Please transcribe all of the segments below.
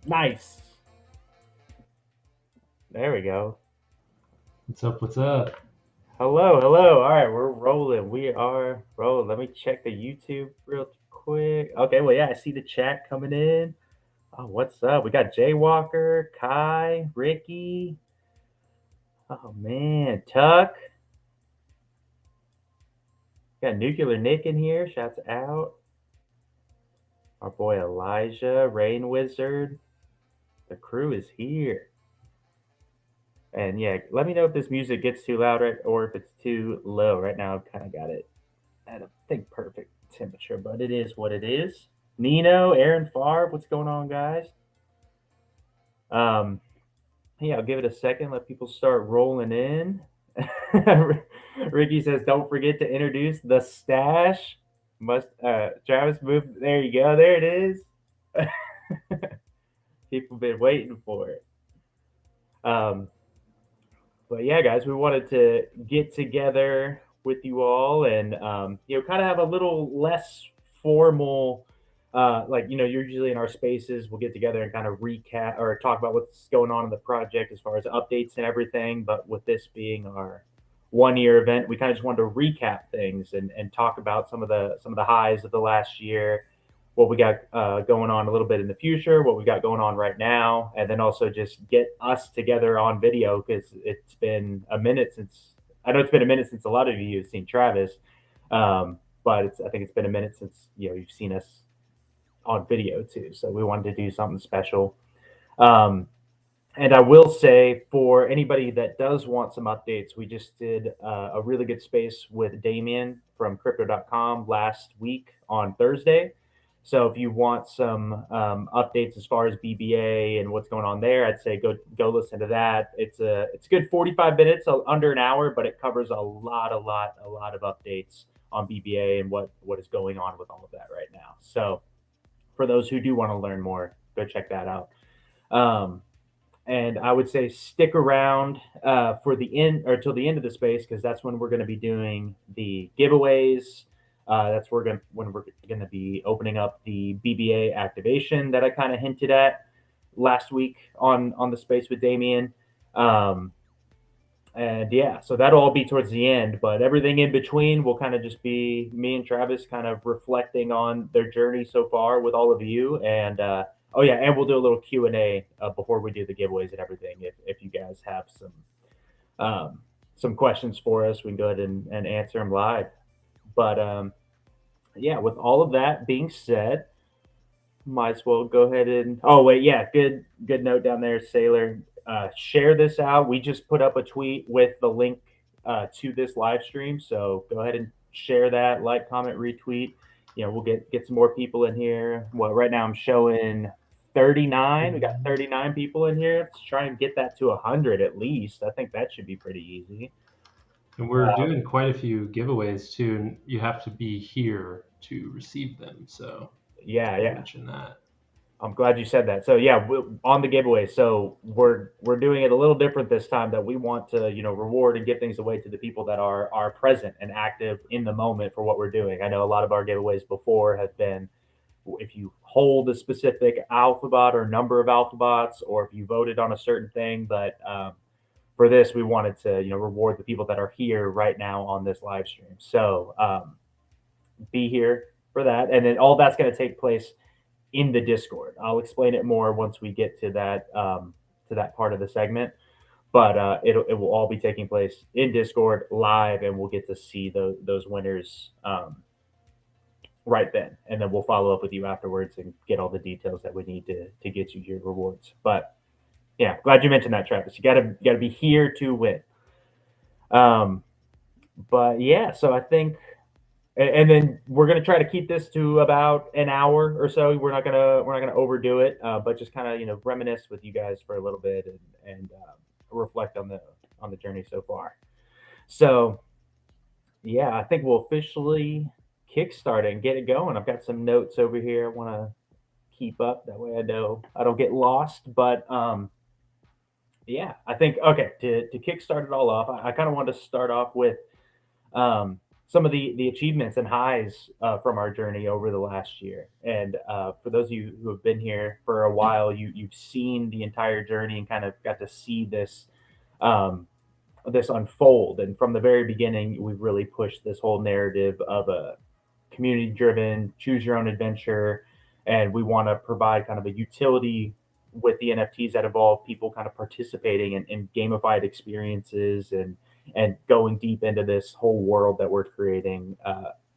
Nice. There we go. What's up? What's up? Hello, hello. All right, we're rolling. We are rolling. Let me check the YouTube real quick. Okay, well, yeah, I see the chat coming in. Oh, what's up? We got Jaywalker, Kai, Ricky. Oh man, Tuck. Got Nuclear Nick in here. Shouts out. Our boy Elijah, Rain Wizard. The crew is here. And yeah, let me know if this music gets too loud or if it's too low. Right now, I've kind of got it at a think perfect temperature, but it is what it is. Nino, Aaron Favre, what's going on, guys? Um, yeah, I'll give it a second. Let people start rolling in. Ricky says, "Don't forget to introduce the stash." Must Travis move? There you go. There it is. People been waiting for it. Um, but yeah, guys, we wanted to get together with you all and kind of have a little less formal. Usually in our spaces, we'll get together and kind of recap or talk about what's going on in the project as far as updates and everything. But with this being our 1 year event, we kind of just wanted to recap things and talk about some of the highs of the last year, what we got going on a little bit in the future, what we got going on right now, and then also just get us together on video because it's been a minute since I know it's been a minute since a lot of you have seen Travis, but I think it's been a minute since you've seen us on video too. So we wanted to do something special. Um, and I will say for anybody that does want some updates, we just did a really good space with Damien from crypto.com last week on Thursday. So if you want some updates as far as BBA and what's going on there, I'd say go listen to that. It's a good 45 minutes, under an hour, but it covers a lot of updates on BBA and what is going on with all of that right now. So for those who do want to learn more, go check that out. Um, and I would say stick around for the end or till the end of the space because that's when we're going to be doing the giveaways. That's when we're going to be opening up the BBA activation that I kind of hinted at last week on the space with Damien. Um, and yeah, so that'll all be towards the end, but everything in between will kind of just be me and Travis kind of reflecting on their journey so far with all of you. And oh yeah, and we'll do a little Q&A before we do the giveaways and everything. If you guys have some questions for us, we can go ahead and answer them live. But yeah, with all of that being said, might as well go ahead and oh wait, yeah, good note down there, Sailor. Share this out. We just put up a tweet with the link to this live stream, so go ahead and share that, like, comment, retweet. We'll get some more people in here. Well, right now I'm showing 39. We got 39 people in here. Let's try and get that to 100 at least. I think that should be pretty easy. And we're doing quite a few giveaways too, and you have to be here to receive them. So Yeah, I'll yeah. mention that. I'm glad you said that. So yeah, on the giveaway. So we're doing it a little different this time. That we want to reward and give things away to the people that are present and active in the moment for what we're doing. I know a lot of our giveaways before have been if you hold a specific alphabet or number of alphabets, or if you voted on a certain thing. But for this, we wanted to reward the people that are here right now on this live stream. So be here for that, and then all that's going to take place in the Discord. I'll explain it more once we get to that part of the segment. But it will all be taking place in Discord live, and we'll get to see those winners right then. And then we'll follow up with you afterwards and get all the details that we need to get you your rewards. But yeah, glad you mentioned that, Travis. You gotta be here to win. Um, but yeah, so I think and then we're gonna try to keep this to about an hour or so. We're not gonna overdo it, but just kind of reminisce with you guys for a little bit and reflect on the journey so far. So yeah, I think we'll officially kickstart it and get it going. I've got some notes over here. I want to keep up that way I know I don't get lost. But yeah, I think okay to kickstart it all off. I kind of want to start off with um, some of the achievements and highs from our journey over the last year. And for those of you who have been here for a while, you've seen the entire journey and kind of got to see um, this unfold. And from the very beginning, we've really pushed this whole narrative of a community driven, choose your own adventure. And we want to provide kind of a utility with the NFTs that involve people kind of participating in gamified experiences and going deep into this whole world that we're creating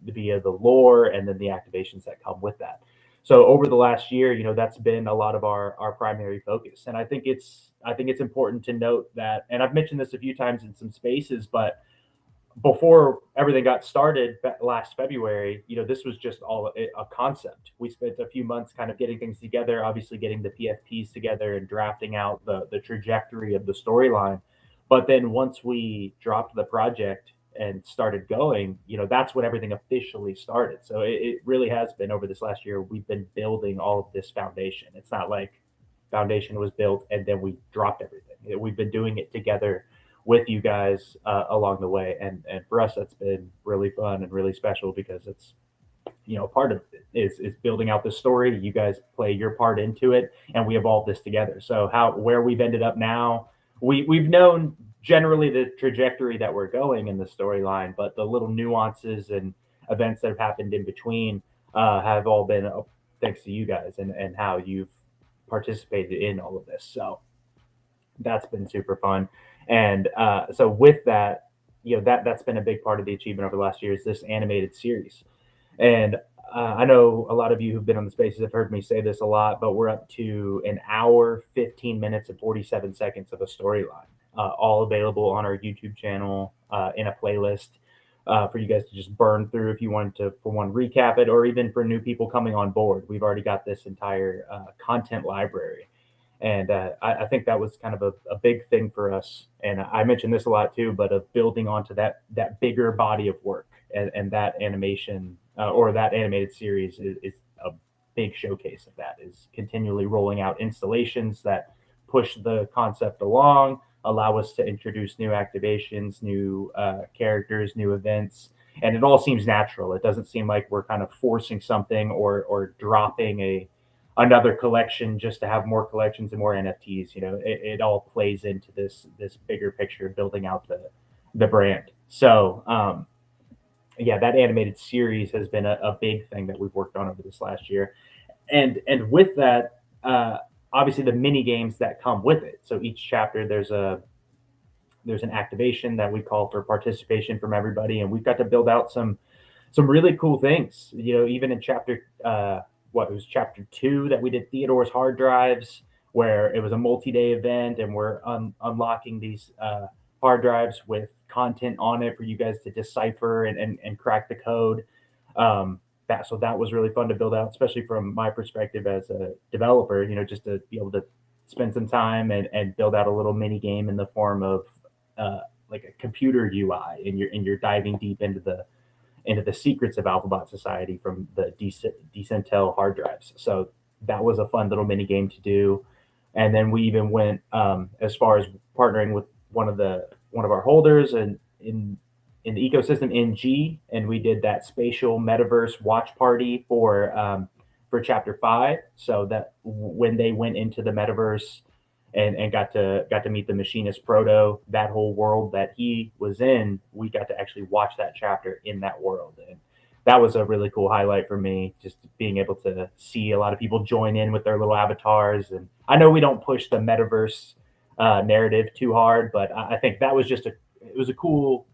via the lore and then the activations that come with that. So over the last year, that's been a lot of our primary focus, and I think it's important to note that, and I've mentioned this a few times in some spaces, but before everything got started last February, this was just all a concept. We spent a few months kind of getting things together, obviously getting the PFPs together and drafting out the trajectory of the storyline. But then once we dropped the project and started going, that's when everything officially started. So it really has been over this last year. We've been building all of this foundation. It's not like foundation was built and then we dropped everything. We've been doing it together with you guys along the way, and for us that's been really fun and really special because it's part of it is building out the story. You guys play your part into it, and we evolve this together. So how where we've ended up now, we've known generally the trajectory that we're going in the storyline, but the little nuances and events that have happened in between have all been thanks to you guys and how you've participated in all of this. So that's been super fun. And so with that, that's been a big part of the achievement over the last year is this animated series. And I know a lot of you who've been on the spaces have heard me say this a lot, but we're up to an hour, 15 minutes, and 47 seconds of a storyline, all available on our YouTube channel in a playlist for you guys to just burn through if you wanted to, for one, recap it, or even for new people coming on board. We've already got this entire content library. And I think that was kind of a big thing for us. And I mentioned this a lot too, but of building onto that bigger body of work and that animation or that animated series is a big showcase of that. Is continually rolling out installations that push the concept along, allow us to introduce new activations, new characters, new events, and it all seems natural. It doesn't seem like we're kind of forcing something or dropping another collection just to have more collections and more NFTs. It all plays into this bigger picture of building out the brand. So yeah, that animated series has been a big thing that we've worked on over this last year, and with that, obviously the mini games that come with it. So each chapter there's an activation that we call for participation from everybody, and we've got to build out some really cool things. Even in chapter what it was chapter 2 that we did Theodore's hard drives, where it was a multi-day event, and we're unlocking these hard drives with content on it for you guys to decipher and crack the code. That was really fun to build out, especially from my perspective as a developer. Just to be able to spend some time and build out a little mini game in the form of like a computer UI, and you're diving deep into the secrets of Alphabot Society from the Decentel hard drives. So that was a fun little mini game to do. And then we even went as far as partnering with one of our holders and in the ecosystem NG, and we did that spatial metaverse watch party for chapter 5. So that when they went into the metaverse and got to meet the machinist proto, that whole world that he was in, we got to actually watch that chapter in that world. And that was a really cool highlight for me, just being able to see a lot of people join in with their little avatars. And I know we don't push the metaverse narrative too hard, but I think that was it was a cool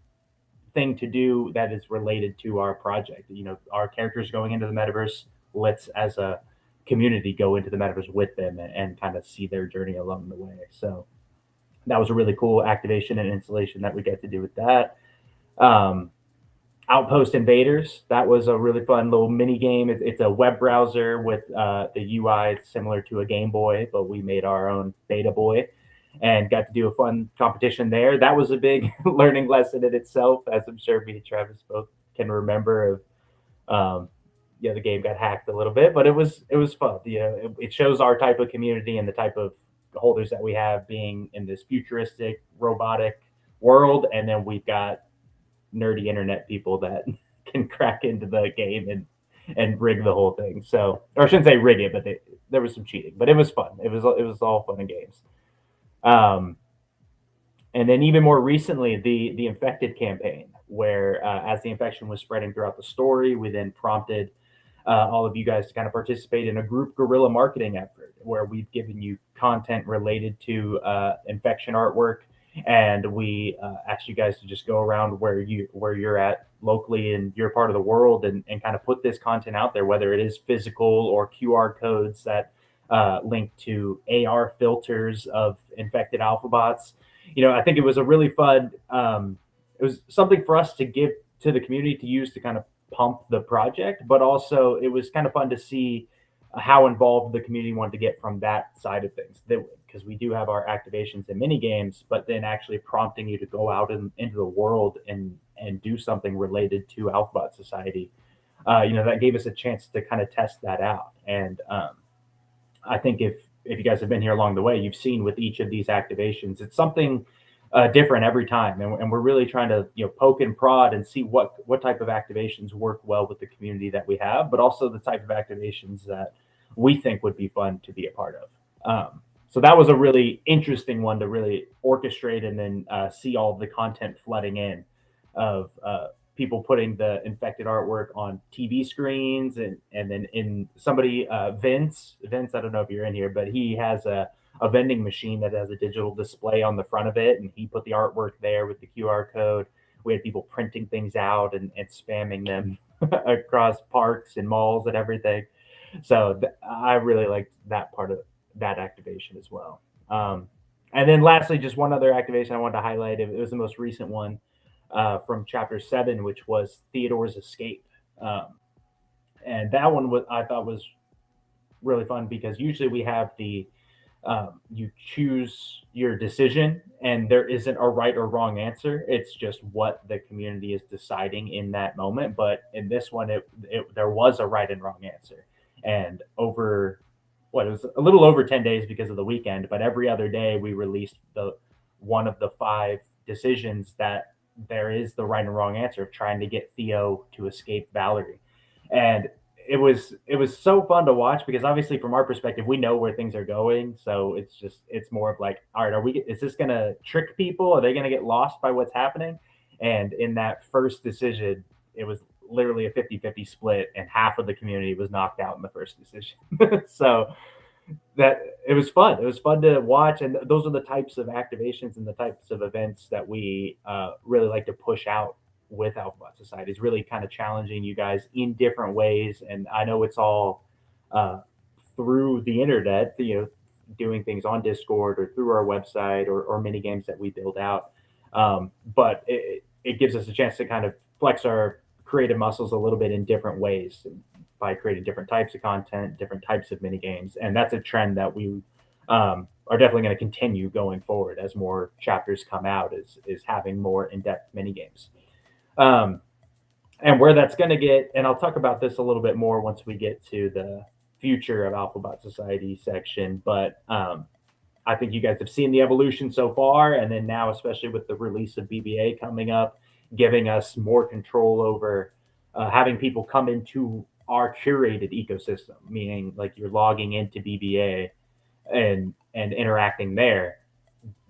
thing to do that is related to our project. Our characters going into the metaverse, let's as a community go into the metaverse with them and kind of see their journey along the way. So that was a really cool activation and installation that we get to do with that. Um, Outpost Invaders, that was a really fun little mini game. It's a web browser with the UI similar to a Game Boy, but we made our own Beta Boy and got to do a fun competition there. That was a big learning lesson in itself, as I'm sure me and Travis both can remember. The game got hacked a little bit, but it was fun. It shows our type of community and the type of holders that we have being in this futuristic robotic world, and then we've got nerdy internet people that can crack into the game and rig the whole thing. So, or I shouldn't say rig it, but there was some cheating, but it was fun. It was all fun and games. Um, and then even more recently, the infected campaign, where as the infection was spreading throughout the story, we then prompted all of you guys to kind of participate in a group guerrilla marketing effort where we've given you content related to infection artwork, and we asked you guys to just go around where you're at locally in your part of the world and kind of put this content out there, whether it is physical or QR codes that link to AR filters of infected alphabots. I think it was a really fun. It was something for us to give to the community to use to kind of pump the project, but also it was kind of fun to see how involved the community wanted to get from that side of things. Because we do have our activations and mini games, but then actually prompting you to go out into the world and do something related to Alphabet Society. That gave us a chance to kind of test that out. And I think if you guys have been here along the way, you've seen with each of these activations, it's something different every time, and we're really trying to poke and prod and see what type of activations work well with the community that we have, but also the type of activations that we think would be fun to be a part of. So that was a really interesting one to really orchestrate and then see all the content flooding in of people putting the infected artwork on TV screens and then in somebody Vince, I don't know if you're in here, but he has a vending machine that has a digital display on the front of it, and he put the artwork there with the QR code. We had people printing things out and spamming them across parks and malls and everything. So I really liked that part of that activation as well. And then lastly, just one other activation I wanted to highlight. It was the most recent one from Chapter 7, which was Theodore's Escape. Um, and that one I thought was really fun because usually we have you choose your decision and there isn't a right or wrong answer. It's just what the community is deciding in that moment. But in this one, there was a right and wrong answer. And over it was a little over 10 days because of the weekend, but every other day we released the one of the five decisions that there is the right and wrong answer of trying to get Theo to escape Valerie. And it was so fun to watch because obviously from our perspective we know where things are going, so it's more of like, all right, is this going to trick people, are they going to get lost by what's happening? And in that first decision it was literally a 50-50 split, and half of the community was knocked out in the first decision. So that it was fun. It was fun to watch, and those are the types of activations and the types of events that we really like to push out with Alphabet Society. Is really kind of challenging you guys in different ways, and I know it's all uh, through the internet. Doing things on Discord or through our website or mini games that we build out. But it gives us a chance to kind of flex our creative muscles a little bit in different ways by creating different types of content, different types of mini games, and that's a trend that we are definitely going to continue going forward as more chapters come out. Is having more in depth mini games, um, and where that's going to get. And I'll talk about this a little bit more once we get to the future of Alphabet Society section, but I think you guys have seen the evolution so far, and then now, especially with the release of BBA coming up, giving us more control over having people come into our curated ecosystem, meaning like you're logging into BBA and interacting there.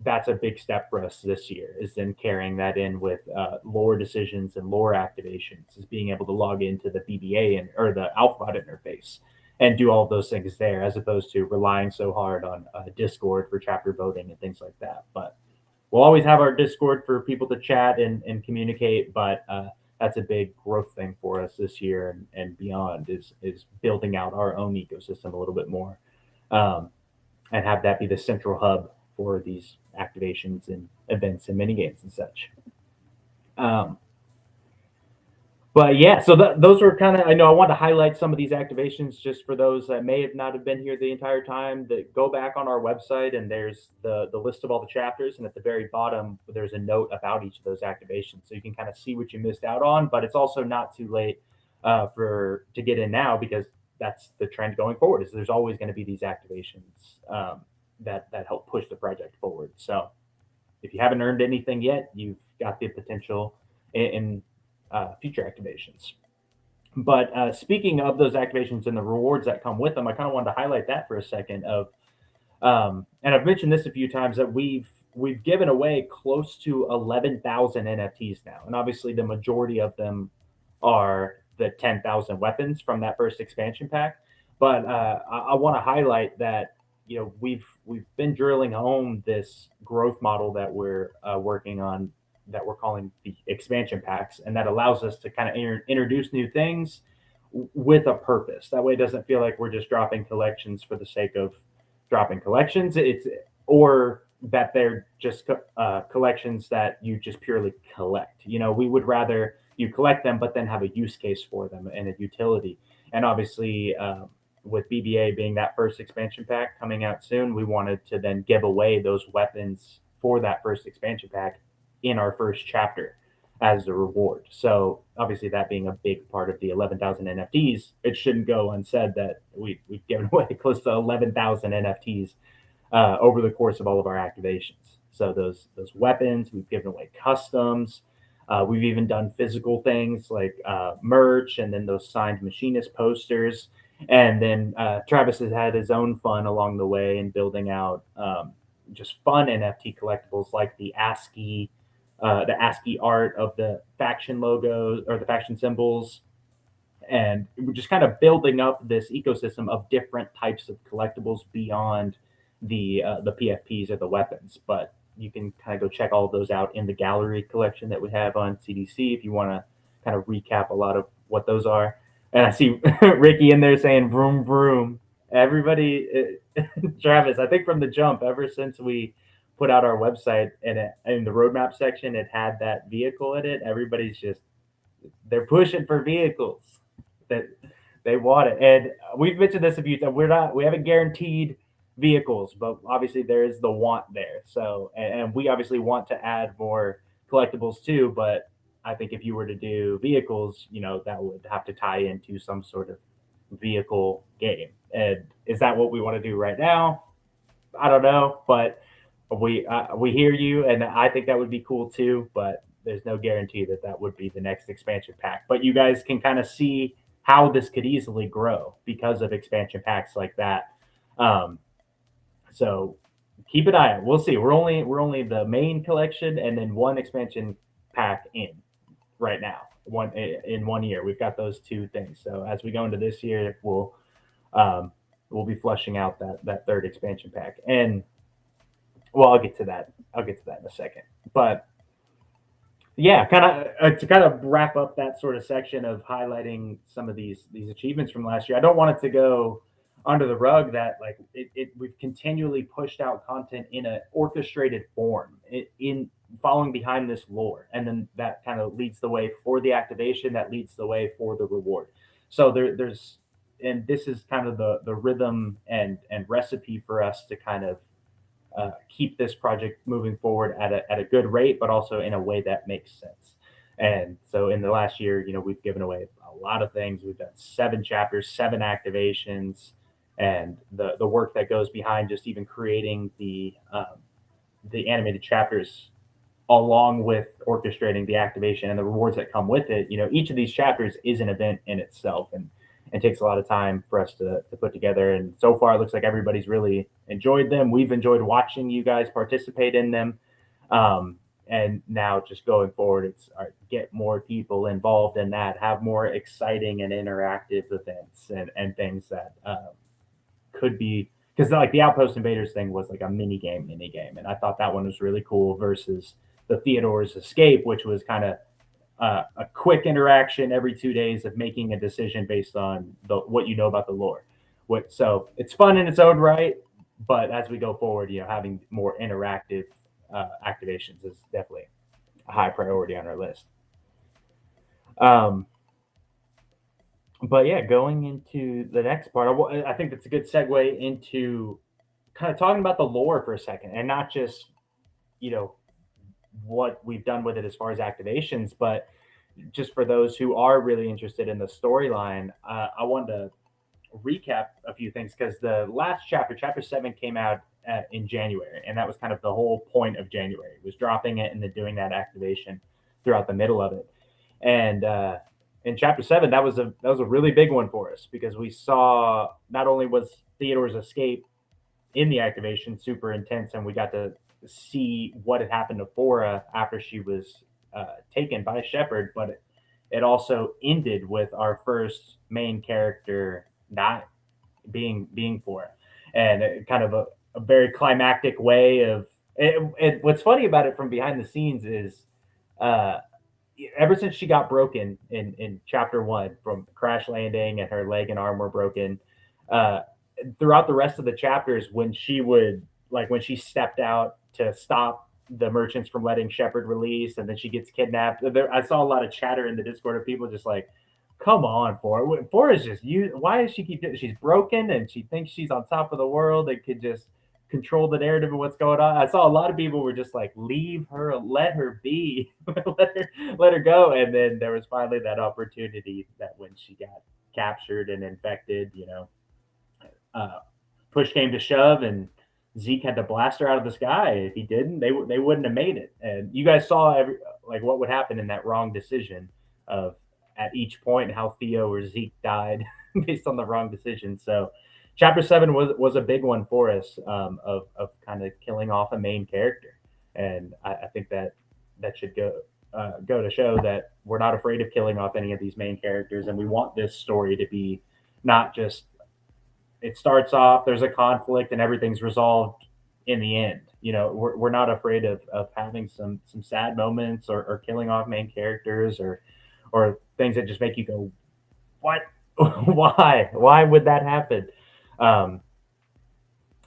That's a big step for us this year. Is then carrying that in with lore decisions and lore activations, is being able to log into the BBA or the Alphabet interface and do all of those things there, as opposed to relying so hard on Discord for chapter voting and things like that. But we'll always have our Discord for people to chat and communicate. But that's a big growth thing for us this year and beyond, is building out our own ecosystem a little bit more, um, and have that be the central hub for these activations and events and mini games and such. Um, but yeah, so those were kind of, I know I want to highlight some of these activations just for those that may have not have been here the entire time. That go back on our website and there's the list of all the chapters, and at the very bottom there's a note about each of those activations, so you can kind of see what you missed out on. But it's also not too late for to get in now, because that's the trend going forward. Is there's always going to be these activations that help push the project forward. So if you haven't earned anything yet, you've got the potential in future activations. But speaking of those activations and the rewards that come with them, I kind of wanted to highlight that for a second. And I've mentioned this a few times that we've given away close to 11,000 NFTs now, and obviously the majority of them are the 10,000 weapons from that first expansion pack. But I want to highlight that we've been drilling home this growth model that we're working on, that we're calling the expansion packs, and that allows us to kind of introduce new things with a purpose. That way, it doesn't feel like we're just dropping collections for the sake of dropping collections. It's or that they're just collections that you just purely collect. We would rather you collect them, but then have a use case for them and a utility. And obviously, with BBA being that first expansion pack coming out soon, we wanted to then give away those weapons for that first expansion pack in our first chapter as a reward. So obviously, that being a big part of the 11,000 NFTs, it shouldn't go unsaid that we've given away close to 11,000 NFTs over the course of all of our activations. So those weapons, we've given away customs. We've even done physical things like merch, and then those signed machinist posters. And then Travis has had his own fun along the way in building out just fun NFT collectibles like the ASCII art of the faction logos or the faction symbols, and we're just kind of building up this ecosystem of different types of collectibles beyond the PFPs or the weapons. But you can kind of go check all of those out in the gallery collection that we have on CDC if you want to kind of recap a lot of what those are. And I see Ricky in there saying vroom vroom. Everybody, Travis, I think from the jump, ever since we put out our website and in the roadmap section, it had that vehicle in it. Everybody's just they're pushing for vehicles that they want it. And we've mentioned this a few times. We haven't guaranteed vehicles, but obviously there is the want there. So, and we obviously want to add more collectibles too. But I think if you were to do vehicles, that would have to tie into some sort of vehicle game. And is that what we want to do right now? I don't know, but we hear you, and I think that would be cool too. But there's no guarantee that that would be the next expansion pack. But you guys can kind of see how this could easily grow because of expansion packs like that. Um, so keep an eye out. We'll see. We're only the main collection and then one expansion pack in right now. One in 1 year. We've got those two things. So as we go into this year, um, we'll be flushing out that third expansion pack. And well, I'll get to that. I'll get to that in a second. But yeah, kind of to kind of wrap up that sort of section of highlighting some of these achievements from last year. I don't want it to go under the rug that like we've continually pushed out content in an orchestrated form in following behind this lore, and then that kind of leads the way for the activation, that leads the way for the reward. So there's and this is kind of the rhythm and recipe for us to kind of keep this project moving forward at a good rate, but also in a way that makes sense. And so in the last year, we've given away a lot of things. We've done 7 chapters, 7 activations, and the work that goes behind just even creating the animated chapters along with orchestrating the activation and the rewards that come with it. Each of these chapters is an event in itself, and takes a lot of time for us to put together. And so far, it looks like everybody's really enjoyed them. We've enjoyed watching you guys participate in them. And now just going forward, it's get more people involved in that, have more exciting and interactive events and things that could be, because like the Outpost Invaders thing was like a mini game, and I thought that one was really cool versus the Theodore's Escape, which was kind of a quick interaction every 2 days of making a decision based on what you know about the lore. So it's fun in its own right, but as we go forward, having more interactive activations is definitely a high priority on our list. Um, but yeah, going into the next part, I think that's a good segue into kind of talking about the lore for a second, and not just you know what we've done with it as far as activations, but just for those who are really interested in the storyline, I wanted to recap a few things because the last chapter, chapter 7, came out in January, and that was kind of the whole point of January was dropping it and then doing that activation. throughout the middle of it. And in chapter 7, that was a really big one for us because we saw not only was Theodore's escape in the activation super intense, and we got to see what had happened to Fora after she was taken by Shepard, but it also ended with our first main character not being Fora, and kind of a very climactic way of it. What's funny about it from behind the scenes is uh, ever since she got broken in chapter 1 from crash landing and her leg and arm were broken, uh, throughout the rest of the chapters when she would like when she stepped out to stop the merchants from letting Shepard release and then she gets kidnapped. I saw a lot of chatter in the Discord of people just like, come on, Four is just you. Why does she keep doing? She's broken and she thinks she's on top of the world and could just control the narrative of what's going on. I saw a lot of people were just like, leave her, let her be, let her go. And then there was finally that opportunity that when she got captured and infected, uh, push came to shove, and Zeke had to blast her out of the sky. If he didn't, they wouldn't have made it. And you guys saw like what would happen in that wrong decision of at each point how Theo or Zeke died based on the wrong decision. So chapter 7 was a big one for us, of kind of killing off a main character, and I think that should go to show that we're not afraid of killing off any of these main characters, and we want this story to be not just it starts off, there's a conflict, and everything's resolved in the end. We're not afraid of having some sad moments, or killing off main characters, or things that just make you go, what? Why would that happen? Um,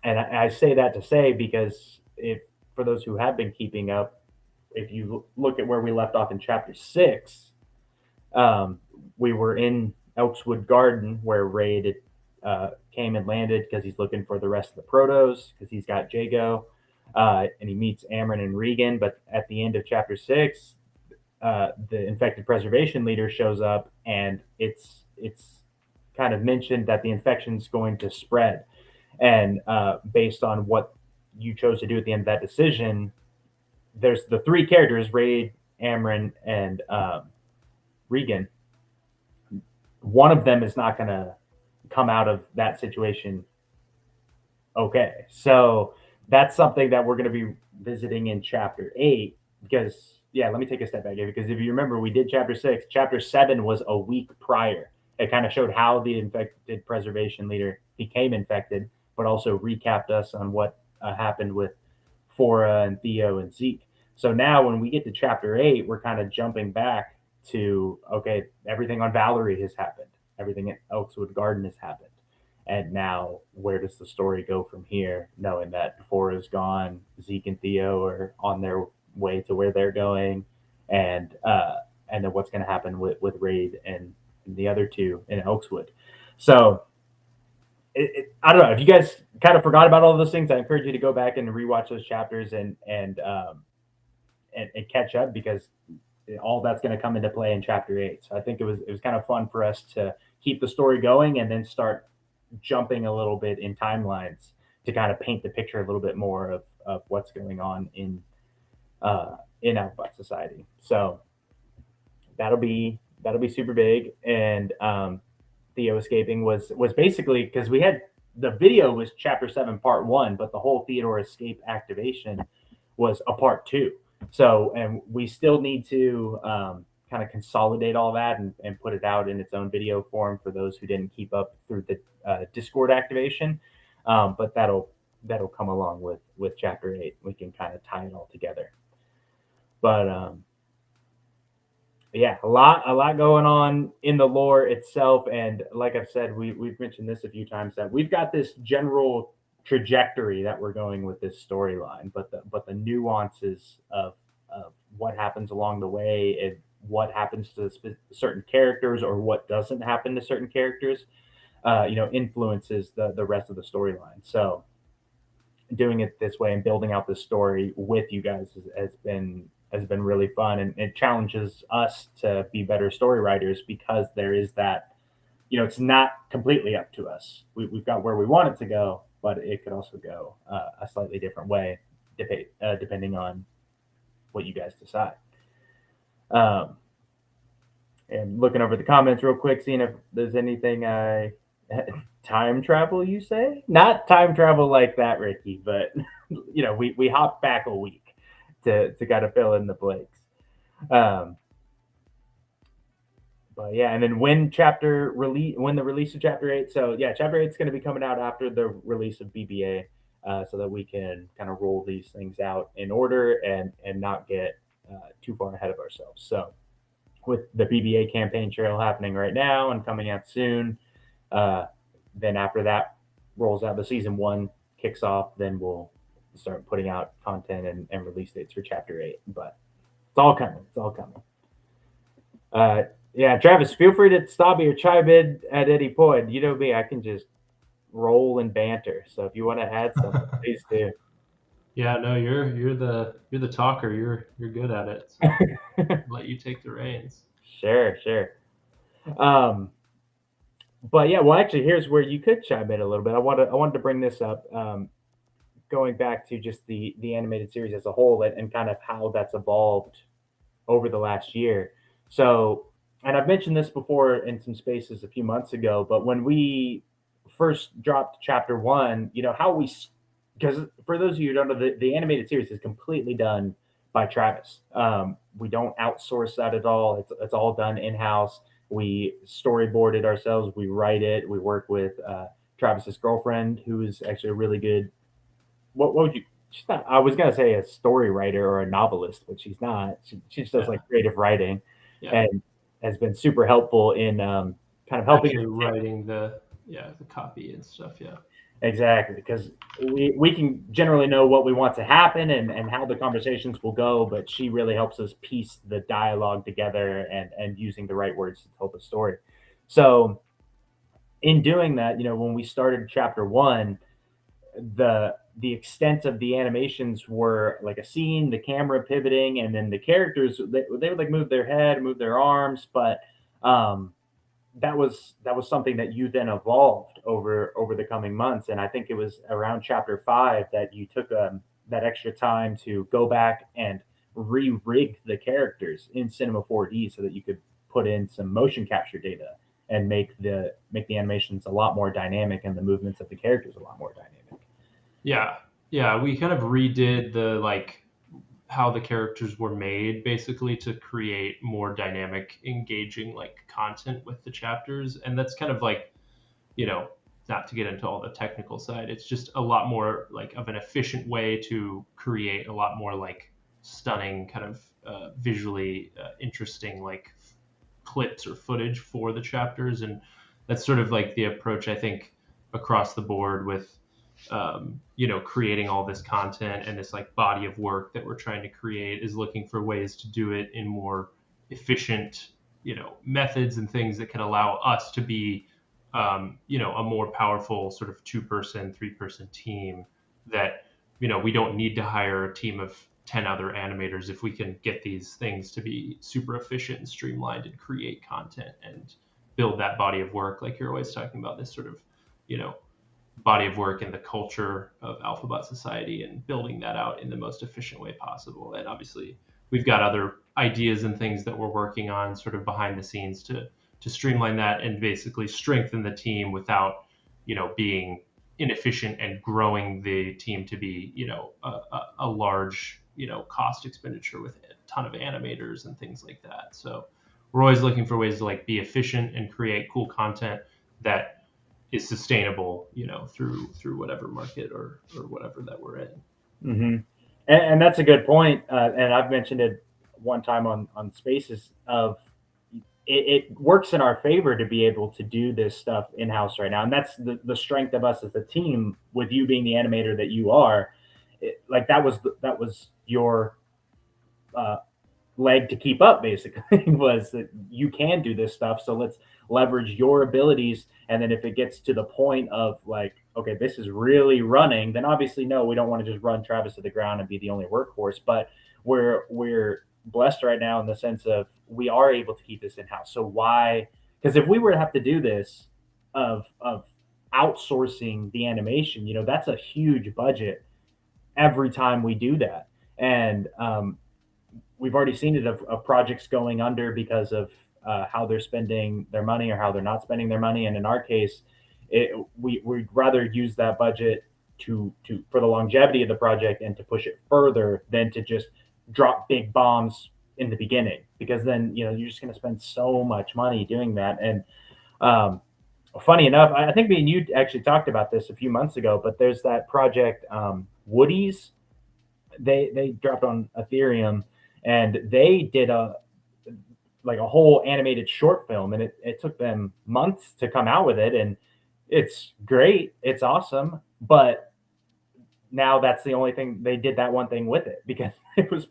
and I say that to say because if for those who have been keeping up, if you look at where we left off in chapter 6, um, we were in Elkswood Garden where Raid came and landed because he's looking for the rest of the Protos because he's got Jago, and he meets Amron and Regan. But at the end of chapter 6, the infected preservation leader shows up, and it's kind of mentioned that the infection's going to spread, and based on what you chose to do at the end of that decision, there's the three characters: Raid, Amron, and Regan. One of them is not going to come out of that situation okay. So that's something that we're going to be visiting in chapter 8 because yeah, let me take a step back here because if you remember we did chapter 6, chapter 7 was a week prior. It kind of showed how the infected preservation leader became infected, but also recapped us on what happened with Fora and Theo and Zeke. So now when we get to chapter 8, we're kind of jumping back to okay, everything on Valerie has happened, everything at Elkswood Garden has happened, and now where does the story go from here? Knowing that Fora is gone, Zeke and Theo are on their way to where they're going, and then what's going to happen with Raid and the other two in Elkswood. So I don't know if you guys kind of forgot about all those things. I encourage you to go back and rewatch those chapters and catch up because all that's going to come into play in chapter 8. So I think it was kind of fun for us to keep the story going and then start jumping a little bit in timelines to kind of paint the picture a little bit more of what's going on in Outback Society. So that'll be super big. And Theo escaping was basically because we had the video was chapter 7 part 1, but the whole Theodore escape activation was a part 2. So and we still need to kind of consolidate all that and put it out in its own video form for those who didn't keep up through the Discord activation. But that'll come along with chapter 8. We can kind of tie it all together. But yeah, a lot going on in the lore itself, and like I've said, we've mentioned this a few times that we've got this general trajectory that we're going with this storyline, but the nuances of what happens along the way and what happens to certain characters or what doesn't happen to certain characters, influences the rest of the storyline. So doing it this way and building out this story with you guys has been really fun, and it challenges us to be better story writers because there is that it's not completely up to us. We've got where we want it to go, but it could also go a slightly different way depending on what you guys decide. Um, and looking over the comments real quick, seeing if there's anything I time travel. You say not time travel like that, Ricky, but we hop back a week to kind of fill in the blanks. Um, but yeah, and then when the release of chapter 8. So yeah, chapter 8 is going to be coming out after the release of BBA, so that we can kind of roll these things out in order and not get too far ahead of ourselves. So with the BBA campaign trail happening right now and coming out soon, uh, then after that rolls out, the season one kicks off, then we'll start putting out content and release dates for chapter 8. But it's all coming. It's all coming. Yeah, Travis, feel free to stop me or chime in at any point. You know me, I can just roll and banter. So if you want to add something, please do. Yeah, no, you're the talker. You're good at it. So let you take the reins. Sure, sure. Um, but yeah, well, actually, here's where you could chime in a little bit. I wanted to bring this up, going back to just the animated series as a whole and kind of how that's evolved over the last year. So, and I've mentioned this before in some spaces a few months ago, but when we first dropped chapter one, how because for those of you who don't know, the animated series is completely done by Travis. We don't outsource that at all. It's all done in house. We storyboard it ourselves. We write it. We work with Travis's girlfriend, who is actually a really good. What would you? She's not. I was gonna say a story writer or a novelist, but she's not. She just does Yeah, like creative writing, yeah. and has been super helpful in kind of helping Actually, us writing the copy and stuff. Yeah, exactly because we can generally know what we want to happen and how the conversations will go, but she really helps us piece the dialogue together and using the right words to tell the story. So in doing that, when we started chapter one, the extent of the animations were like a scene, the camera pivoting, and then the characters they would like move their head, move their arms, but um, that was something that you then evolved over the coming months, and I think it was around chapter five that you took that extra time to go back and re-rig the characters in Cinema 4D so that you could put in some motion capture data and make the animations a lot more dynamic and the movements of the characters a lot more dynamic. yeah, yeah. We kind of redid the how the characters were made basically to create more dynamic, engaging content with the chapters, and that's kind of you know, not to get into all the technical side, it's just a lot more of an efficient way to create a lot more stunning kind of visually interesting clips or footage for the chapters, and that's sort of the approach I think across the board with creating all this content and this body of work that we're trying to create is looking for ways to do it in more efficient methods and things that can allow us to be a more powerful sort of 2-person 3-person team that we don't need to hire a team of 10 other animators if we can get these things to be super efficient and streamlined and create content and build that body of work like you're always talking about this sort of you know body of work and the culture of Alphabet Society and building that out in the most efficient way possible. And obviously, we've got other ideas and things that we're working on sort of behind the scenes to streamline that and basically strengthen the team without being inefficient and growing the team to be a large cost expenditure with a ton of animators and things like that. So we're always looking for ways to be efficient and create cool content that is sustainable, through whatever market or whatever that we're in. Mm-hmm. And that's a good point. And I've mentioned it one time on Spaces of it works in our favor to be able to do this stuff in house right now, and that's the strength of us as a team. With you being the animator that you are, like that was your uh, leg to keep up basically was that you can do this stuff, so let's leverage your abilities, and then if it gets to the point of like, okay, this is really running, then obviously no, we don't want to just run Travis to the ground and be the only workhorse, but we're blessed right now in the sense of we are able to keep this in house. So why? Because if we were to have to do this of outsourcing the animation, that's a huge budget every time we do that. And we've already seen it of projects going under because of how they're spending their money or how they're not spending their money. And in our case, we'd rather use that budget to for the longevity of the project and to push it further than to just drop big bombs in the beginning, because then you're just going to spend so much money doing that. And um, funny enough, I think me and you actually talked about this a few months ago, but there's that project, Woody's. They dropped on Ethereum, and they did a whole animated short film, and it took them months to come out with it, and it's great, it's awesome, but now that's the only thing they did, that one thing with it, because it was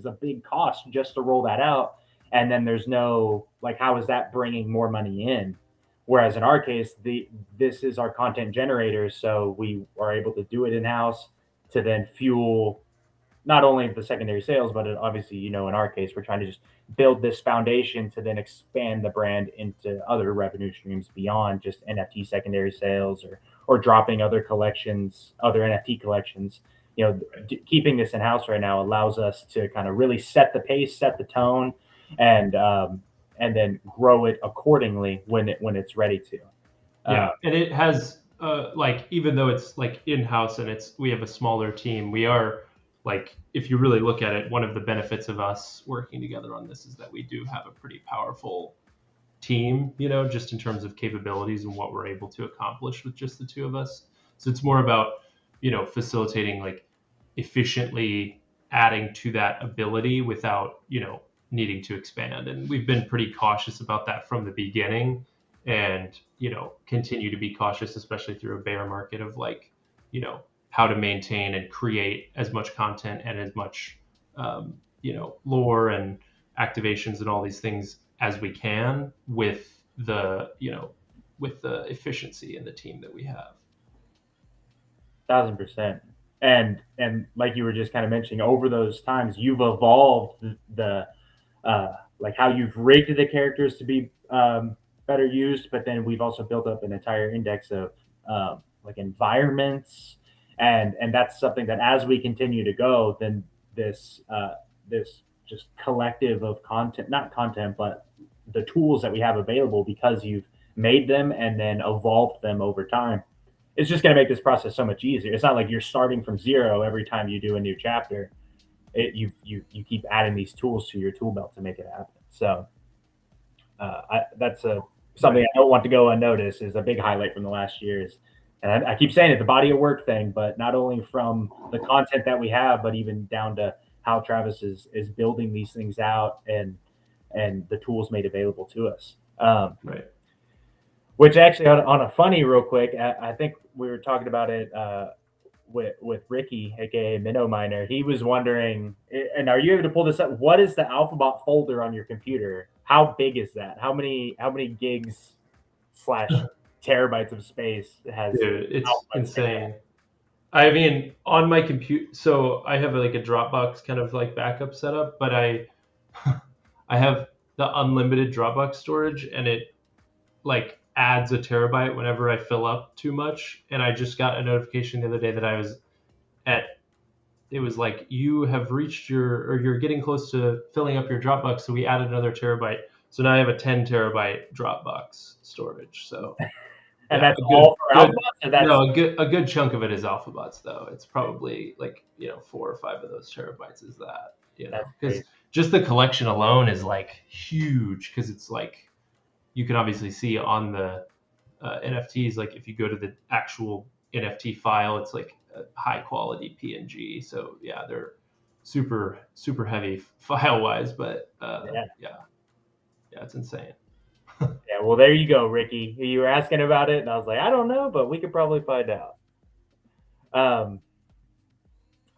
a big cost just to roll that out. And then there's no, like, how is that bringing more money in? Whereas in our case, the this is our content generator, so we are able to do it in house to then fuel not only the secondary sales, but obviously, in our case, we're trying to just build this foundation to then expand the brand into other revenue streams beyond just NFT secondary sales, or dropping other collections, other NFT collections. Keeping this in house right now allows us to kind of really set the pace, set the tone, and then grow it accordingly when it's ready to. Yeah, and it has like, even though it's like in house and we have a smaller team, we are like, if you really look at it, one of the benefits of us working together on this is that we do have a pretty powerful team, just in terms of capabilities and what we're able to accomplish with just the two of us. So it's more about, facilitating, like, efficiently adding to that ability without, needing to expand. And we've been pretty cautious about that from the beginning, and, continue to be cautious, especially through a bear market, of like, how to maintain and create as much content and as much, lore and activations and all these things as we can with the efficiency and the team that we have. 1,000%. And like you were just kind of mentioning, over those times, you've evolved the like how you've rigged the characters to be better used, but then we've also built up an entire index of like environments, and that's something that as we continue to go, then this just collective of content, not content, but the tools that we have available, because you've made them and then evolved them over time, it's just going to make this process so much easier. It's not like you're starting from zero every time you do a new chapter. You keep adding these tools to your tool belt to make it happen. So that's something Right. I don't want to go unnoticed. Is a big highlight from the last years. And I keep saying it, the body of work thing, but not only from the content that we have, but even down to how Travis is building these things out, and the tools made available to us. Right. Which actually, on a funny, real quick, I think we were talking about it with Ricky, aka Minnow Miner. He was wondering, and are you able to pull this up? What is the Alphabot folder on your computer? How big is that? How many gigs slash terabytes of space has Dude, it's Alphabot taken up? insane. I mean, on my computer, so I have like a Dropbox kind of like backup setup, but I have the unlimited Dropbox storage, and it like adds a terabyte whenever I fill up too much. And I just got a notification the other day that I was at, it was like, you have reached or you're getting close to filling up your Dropbox. So we added another terabyte. So now I have a 10 terabyte Dropbox storage. So And yeah, that's all for good, Alphabot, or that's no, a good chunk of it is Alphabots though. It's probably like, 4 or 5 of those terabytes is that, that's because crazy. just the collection alone is like huge, because it's like, you can obviously see on the NFTs, like if you go to the actual NFT file, it's like a high quality PNG. So yeah, they're super super heavy file wise, but Yeah. yeah, it's insane. Yeah, well, there you go, Ricky. You were asking about it, and I was like, I don't know, but we could probably find out. Um,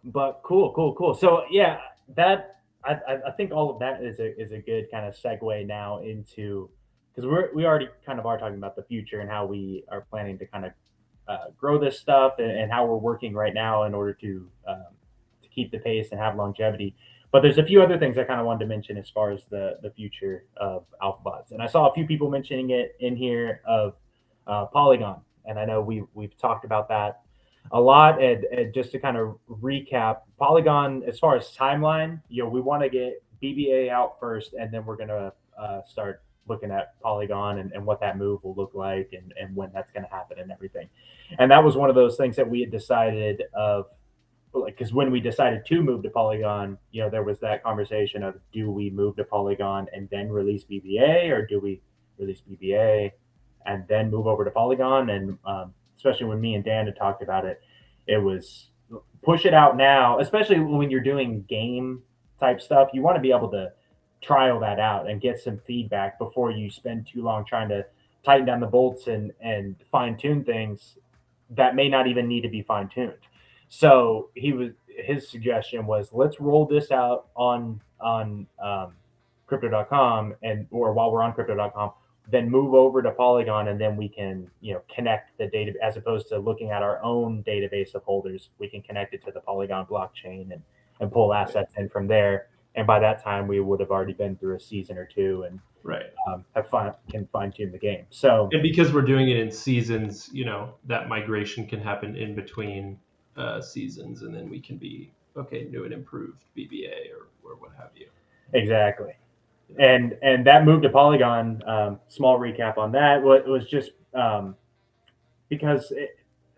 but cool, cool, cool. So yeah, that I think all of that is a good kind of segue now into, because we already kind of are talking about the future and how we are planning to kind of grow this stuff, and how we're working right now in order to keep the pace and have longevity. But there's a few other things I kind of wanted to mention as far as the future of Alphabots, and I saw a few people mentioning it in here of Polygon, and I know we've talked about that. a lot. And just to kind of recap, Polygon, as far as timeline, we want to get BBA out first, and then we're gonna start looking at Polygon and what that move will look like and when that's going to happen and everything. And that was one of those things that we had decided of, like, because when we decided to move to Polygon, there was that conversation of, do we move to Polygon and then release BBA, or do we release BBA and then move over to Polygon? And especially when me and Dan had talked about it, it was push it out now, especially when you're doing game type stuff. You want to be able to trial that out and get some feedback before you spend too long trying to tighten down the bolts and fine tune things that may not even need to be fine tuned. So his suggestion was, let's roll this out on crypto.com, and or while we're on crypto.com, then move over to Polygon, and then we can connect the data, as opposed to looking at our own database of holders. We can connect it to the Polygon blockchain and pull assets in from there. And by that time, we would have already been through a season or two and Right. can fine tune the game. So, And because we're doing it in seasons, that migration can happen in between seasons, and then we can be okay, new and improved BBA or what have you. exactly. And that move to Polygon, small recap on that, was just because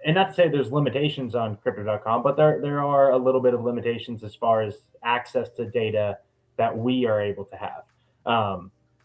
and not to say there's limitations on crypto.com, but there are a little bit of limitations as far as access to data that we are able to have,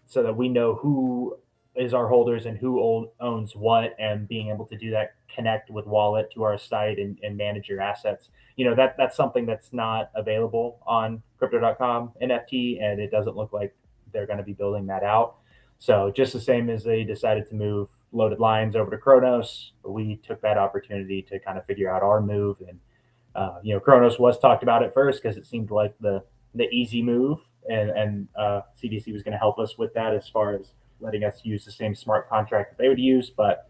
so that we know who is our holders and who owns what, and being able to do that, connect with wallet to our site and manage your assets. That's something that's not available on crypto.com NFT, and it doesn't look like they're going to be building that out. So just the same as they decided to move Loaded Lions over to Kronos, we took that opportunity to kind of figure out our move. And Kronos was talked about at first because it seemed like the easy move, and CDC was going to help us with that as far as letting us use the same smart contract that they would use. But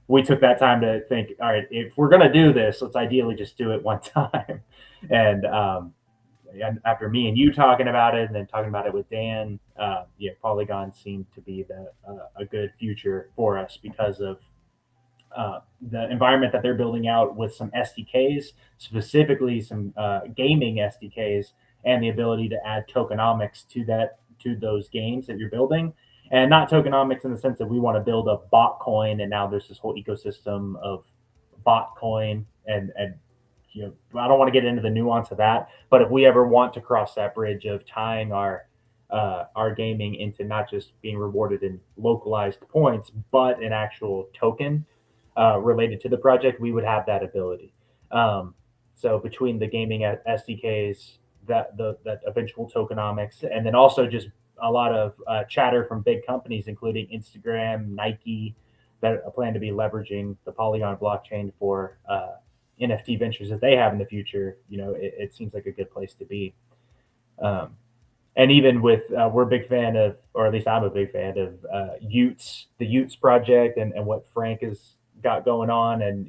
we took that time to think, all right, if we're going to do this, let's ideally just do it one time. And after me and you talking about it, and then talking about it with Dan, Polygon seemed to be a good future for us because of the environment that they're building out with some SDKs, specifically some gaming SDKs, and the ability to add tokenomics to those games that you're building. And not tokenomics in the sense that we want to build a bot coin, and now there's this whole ecosystem of bot coin, and I don't want to get into the nuance of that, but if we ever want to cross that bridge of tying our gaming into not just being rewarded in localized points, but an actual token related to the project, we would have that ability. So between the gaming SDKs, that eventual tokenomics, and then also just a lot of chatter from big companies, including Instagram, Nike, that plan to be leveraging the Polygon blockchain for NFT ventures that they have in the future. It seems like a good place to be. Um, and even with we're a big fan of, or at least I'm a big fan of Utes, the Utes project, and what Frank has got going on. And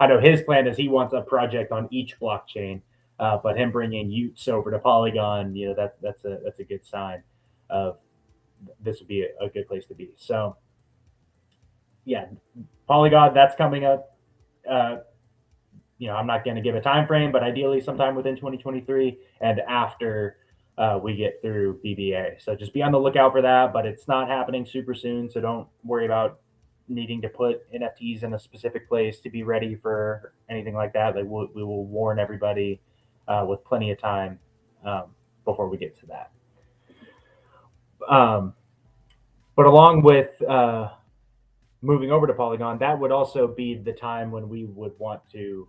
I know his plan is he wants a project on each blockchain, but him bringing Utes over to Polygon, that's a good sign of this would be a good place to be. So yeah, Polygon, that's coming up. Uh, I'm not going to give a time frame, but ideally sometime within 2023 and after we get through BBA. So just be on the lookout for that, but it's not happening super soon. So don't worry about needing to put NFTs in a specific place to be ready for anything like that. Like we will warn everybody with plenty of time before we get to that. Um, but along with moving over to Polygon, that would also be the time when we would want to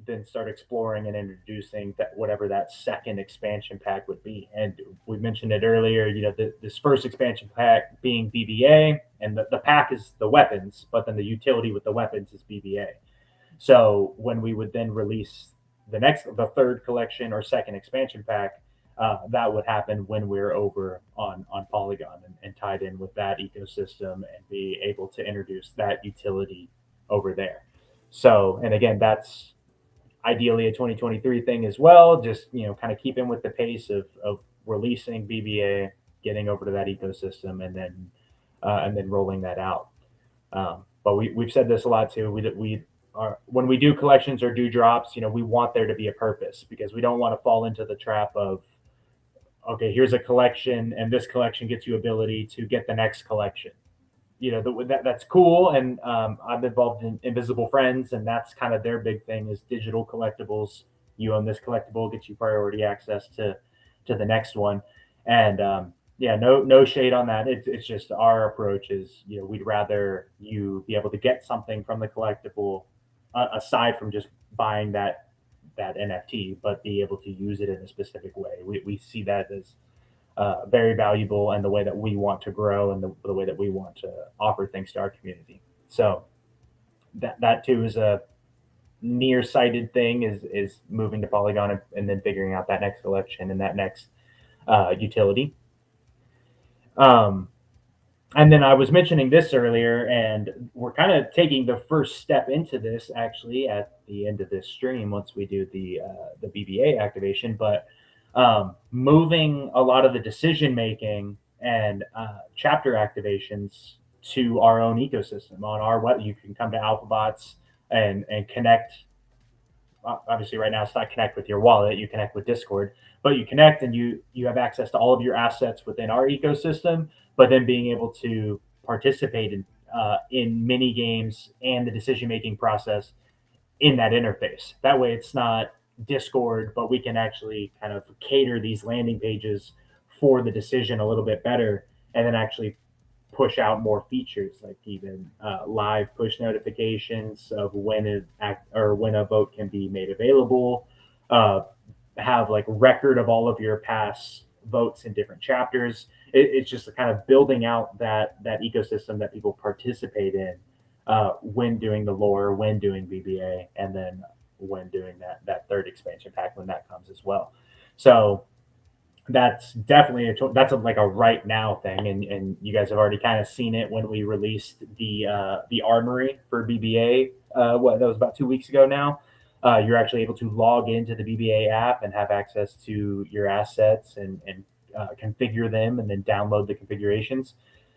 then start exploring and introducing that, whatever that second expansion pack would be. And we mentioned it earlier, this first expansion pack being BBA, and the pack is the weapons, but then the utility with the weapons is BBA. So when we would then release the third collection or second expansion pack, that would happen when we're over on Polygon and tied in with that ecosystem and be able to introduce that utility over there. So, and again, that's ideally a 2023 thing as well. Just kind of keeping with the pace of releasing BBA, getting over to that ecosystem, and then rolling that out. But we've said this a lot too. when we do collections or do drops, we want there to be a purpose because we don't want to fall into the trap of, okay, here's a collection and this collection gets you ability to get the next collection. That's cool, and I'm involved in Invisible Friends, and that's kind of their big thing is digital collectibles. You own this collectible, gets you priority access to the next one, and yeah, no shade on that. It's just our approach is, we'd rather you be able to get something from the collectible, aside from just buying that NFT, but be able to use it in a specific way. We see that as very valuable, and the way that we want to grow, and the way that we want to offer things to our community. So that too is a nearsighted thing, is moving to Polygon, and then figuring out that next collection and that next utility. Um, and then I was mentioning this earlier, and we're kind of taking the first step into this actually at the end of this stream once we do the BBA activation. But moving a lot of the decision making and chapter activations to our own ecosystem on our web. You can come to AlphaBots and connect. Obviously, right now it's not connect with your wallet. You connect with Discord, but you connect and you have access to all of your assets within our ecosystem. But then being able to participate in mini games and the decision making process in that interface. That way, it's not Discord, but we can actually kind of cater these landing pages for the decision a little bit better, and then actually push out more features, like even live push notifications of when an act or when a vote can be made available. Uh, have like record of all of your past votes in different chapters. It's just a kind of building out that ecosystem that people participate in when doing the lore, when doing BBA, and then when doing that third expansion pack when that comes as well. So that's definitely like a right now thing, and you guys have already kind of seen it when we released the armory for BBA. What that was about 2 weeks ago now. You're actually able to log into the BBA app and have access to your assets and configure them, and then download the configurations.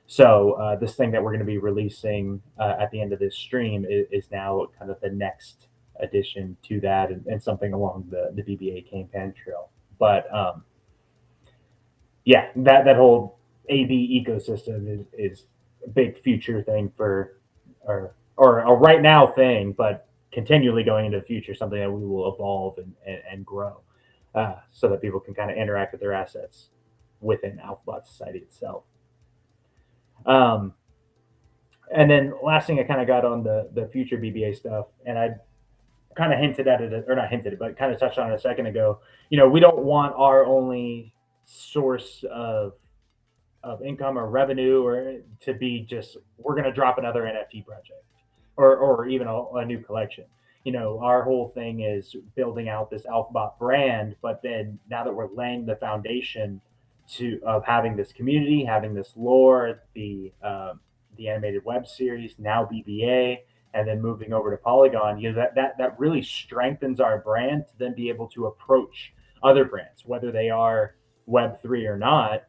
So this thing that we're going to be releasing at the end of this stream is now kind of the next addition to that, and something along the BBA campaign trail. But yeah, that whole AB ecosystem is a big future thing for, or a right now thing, but continually going into the future, something that we will evolve and grow, so that people can kind of interact with their assets within Alphabot Society itself. Um, and then last thing I kind of got on the future BBA stuff, and I kind of hinted at it, or not hinted, but kind of touched on it a second ago. We don't want our only source of income or revenue, or to be just, we're going to drop another NFT project, or even a new collection. Our whole thing is building out this Alphabot brand, but then now that we're laying the foundation of having this community, having this lore, the animated web series, now BBA, and then moving over to Polygon, that really strengthens our brand to then be able to approach other brands, whether they are Web3 or not.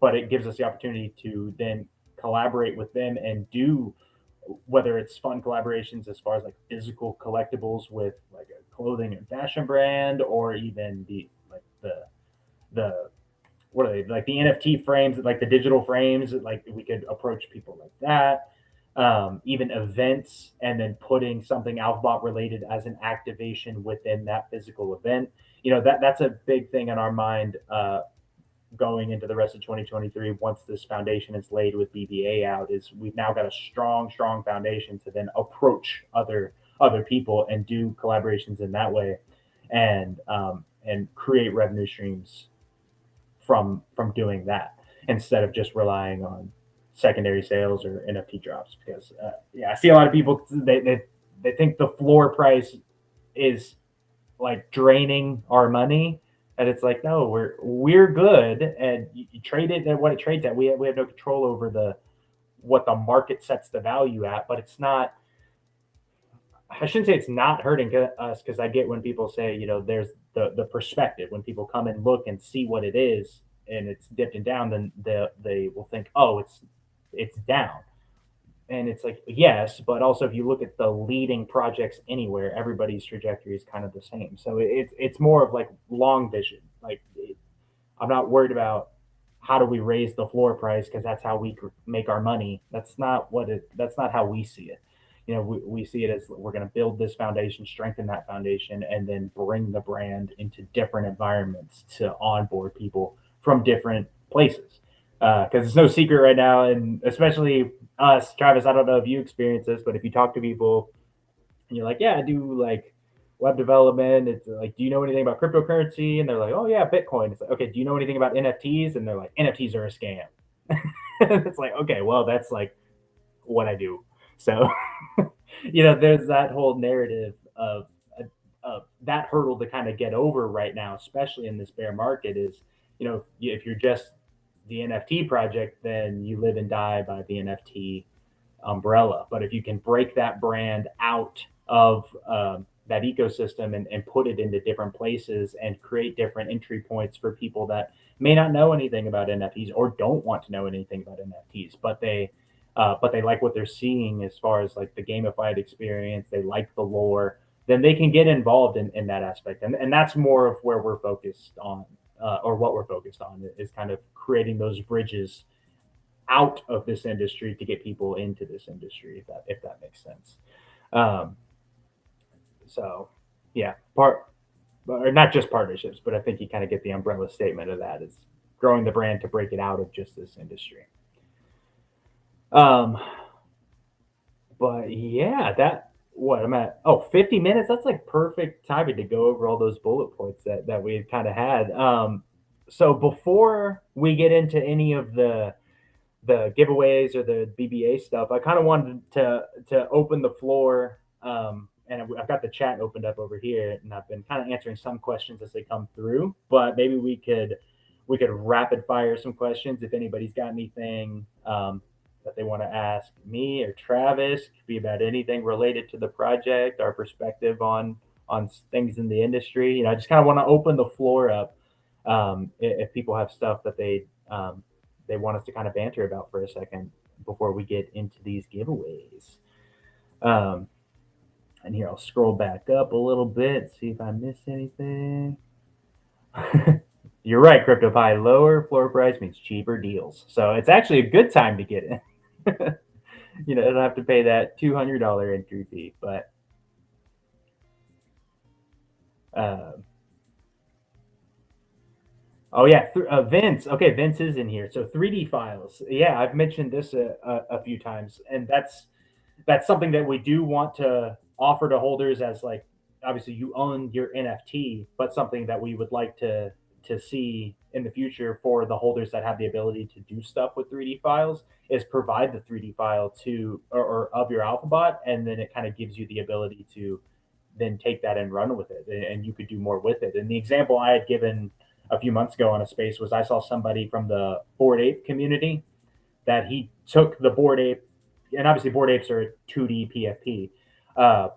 But it gives us the opportunity to then collaborate with them and do, whether it's fun collaborations as far as like physical collectibles with like a clothing and fashion brand, or even the what are they, like the NFT frames, like the digital frames, like we could approach people like that. Even events, and then putting something Alphabot related as an activation within that physical event. That's a big thing in our mind, going into the rest of 2023. Once this foundation is laid with BBA out, is we've now got a strong foundation to then approach other people and do collaborations in that way, and create revenue streams from doing that, instead of just relying on secondary sales or NFT drops. Because yeah, I see a lot of people, they think the floor price is like draining our money, and it's like, no, we're good, and you trade it at what it trades at. We have no control over what the market sets the value at, but it's not. I shouldn't say it's not hurting us, because I get when people say, there's the perspective. When people come and look and see what it is, and it's dipped and down, then they will think, oh, it's down. and it's like yes, but also if you look at the leading projects anywhere, everybody's trajectory is kind of the same. So it's more of like long vision. Like I'm not worried about how do we raise the floor price because that's how we make our money. That's not what it. That's not how we see it. You know, we see it as we're going to build this foundation, strengthen that foundation, and then bring the brand into different environments to onboard people from different places. Because it's no secret right now, and especially us, Travis. I don't know if you experience this, but if you talk to people and you're like, yeah, I do like web development. It's like, do you know anything about cryptocurrency? And they're like, oh yeah, Bitcoin. It's like, okay, do you know anything about NFTs? And they're like, NFTs are a scam. It's like, okay, well, that's like what I do. So, there's that whole narrative of that hurdle to kind of get over right now, especially in this bear market. Is if you're just the NFT project, then you live and die by the NFT umbrella. But if you can break that brand out of that ecosystem and put it into different places and create different entry points for people that may not know anything about NFTs or don't want to know anything about NFTs, but they like what they're seeing as far as like the gamified experience, they like the lore, then they can get involved in that aspect. And that's more of where we're focused on, or what we're focused on is kind of creating those bridges out of this industry to get people into this industry, if that makes sense. Um, so yeah, part or not just partnerships, but I think you kind of get the umbrella statement of that is growing the brand to break it out of just this industry. Um, but yeah, that what I'm at. Oh, 50 minutes. That's like perfect timing to go over all those bullet points that we kind of had. So before we get into any of the giveaways or the BBA stuff, I kind of wanted to open the floor, and I've got the chat opened up over here, and I've been kind of answering some questions as they come through. But maybe we could rapid fire some questions if anybody's got anything that they want to ask me or Travis. It could be about anything related to the project, our perspective on things in the industry. I just kind of want to open the floor up if people have stuff that they want us to kind of banter about for a second before we get into these giveaways. Um, and here I'll scroll back up a little bit, see if I missed anything. You're right, CryptoPie. Lower floor price means cheaper deals. So it's actually a good time to get in. I don't have to pay that $200 entry fee. But uh, oh yeah, Vince. Okay, Vince is in here. So 3D files. Yeah, I've mentioned this a few times, and that's something that we do want to offer to holders as like obviously you own your NFT, but something that we would like to see in the future for the holders that have the ability to do stuff with 3D files is provide the 3D file to or of your AlphaBot, and then it kind of gives you the ability to then take that and run with it, and you could do more with it. And the example I had given a few months ago on a space was I saw somebody from the Bored Ape community that he took the Bored Ape, and obviously Bored Apes are a 2D PFP,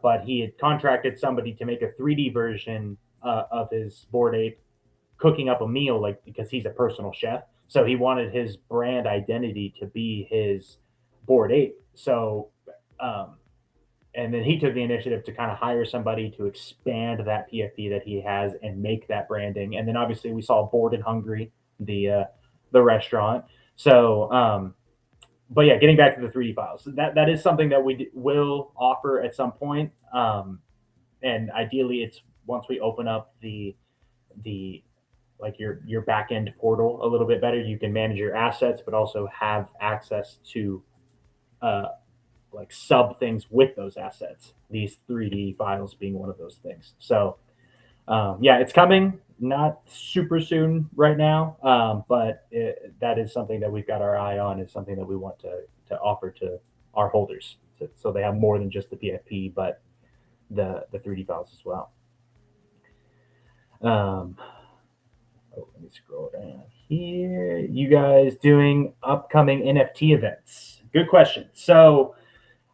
but he had contracted somebody to make a 3D version of his Bored Ape cooking up a meal, like because he's a personal chef. So he wanted his brand identity to be his Bored Ape. So, um, and then he took the initiative to kind of hire somebody to expand that PFP that he has and make that branding. And then obviously we saw Bored and Hungry, the restaurant. So, but yeah, getting back to the 3D files, that is something that we will offer at some point, and ideally, it's once we open up the like your back end portal a little bit better, you can manage your assets, but also have access to uh, like sub things with those assets. These 3D files being one of those things. So yeah, it's coming. Not super soon right now, but that is something that we've got our eye on. Is something that we want to offer to our holders, so they have more than just the PFP, but the 3D files as well. Let me scroll down here. You guys doing upcoming NFT events? Good question. So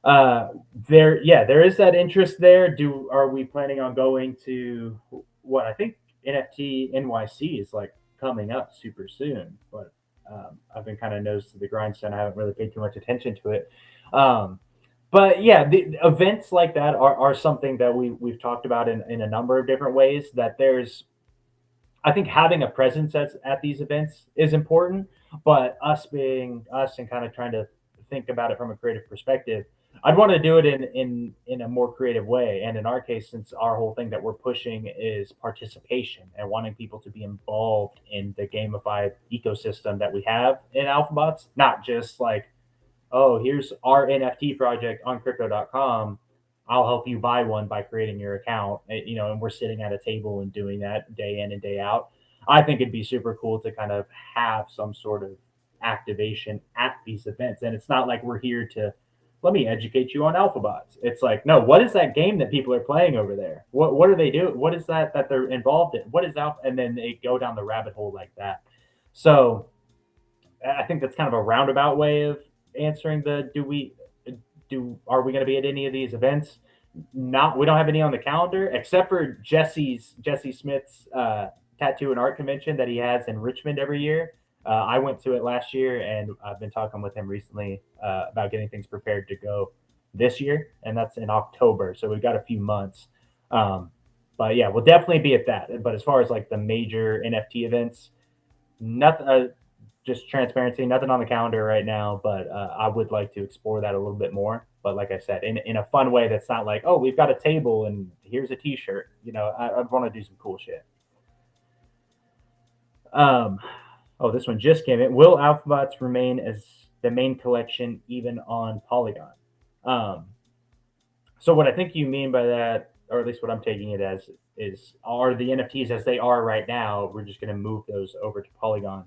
there is that interest there. Are we planning on going to what I think NFT NYC is like coming up super soon, but I've been kind of nose to the grindstone. I haven't really paid too much attention to it. Um, but yeah, the events like that are something that we've talked about in a number of different ways. That there's I think having a presence at these events is important, but us being us and kind of trying to think about it from a creative perspective, I'd want to do it in a more creative way. And in our case, since our whole thing that we're pushing is participation and wanting people to be involved in the gamified ecosystem that we have in AlphaBots, not just like, oh, here's our NFT project on crypto.com. I'll help you buy one by creating your account. And we're sitting at a table and doing that day in and day out. I think it'd be super cool to kind of have some sort of activation at these events. And it's not like we're here to let me educate you on alphabots. It's like, no, what is that game that people are playing over there? What are they doing? What is that they're involved in? What is alpha? And then they go down the rabbit hole like that. So I think that's kind of a roundabout way of answering the do are we going to be at any of these events? Not we don't have any on the calendar except for Jesse Smith's tattoo and art convention that he has in Richmond every year. I went to it last year, and I've been talking with him recently about getting things prepared to go this year, and that's in October. So we've got a few months. But yeah, we'll definitely be at that. But as far as like the major NFT events, nothing. Just transparency, nothing on the calendar right now, but I would like to explore that a little bit more. But like I said, in a fun way that's not like, oh, we've got a table and here's a T-shirt. I want to do some cool shit. Um, oh, this one just came in. Will Alphabots remain as the main collection even on Polygon? Um, so what I think you mean by that, or at least what I'm taking it as, is are the NFTs as they are right now? We're just going to move those over to Polygon,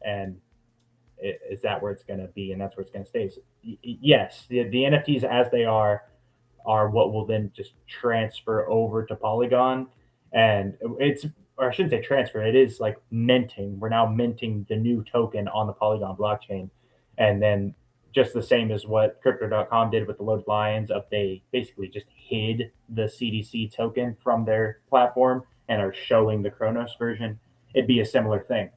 and is that where it's going to be, and that's where it's going to stay? So, yes, the NFTs as they are what will then just transfer over to Polygon, and it's or I shouldn't say transfer. It is like minting. We're now minting the new token on the Polygon blockchain, and then just the same as what Crypto.com did with the Loaded Lions, up they basically just hid the CDC token from their platform and are showing the Chronos version. It'd be a similar thing,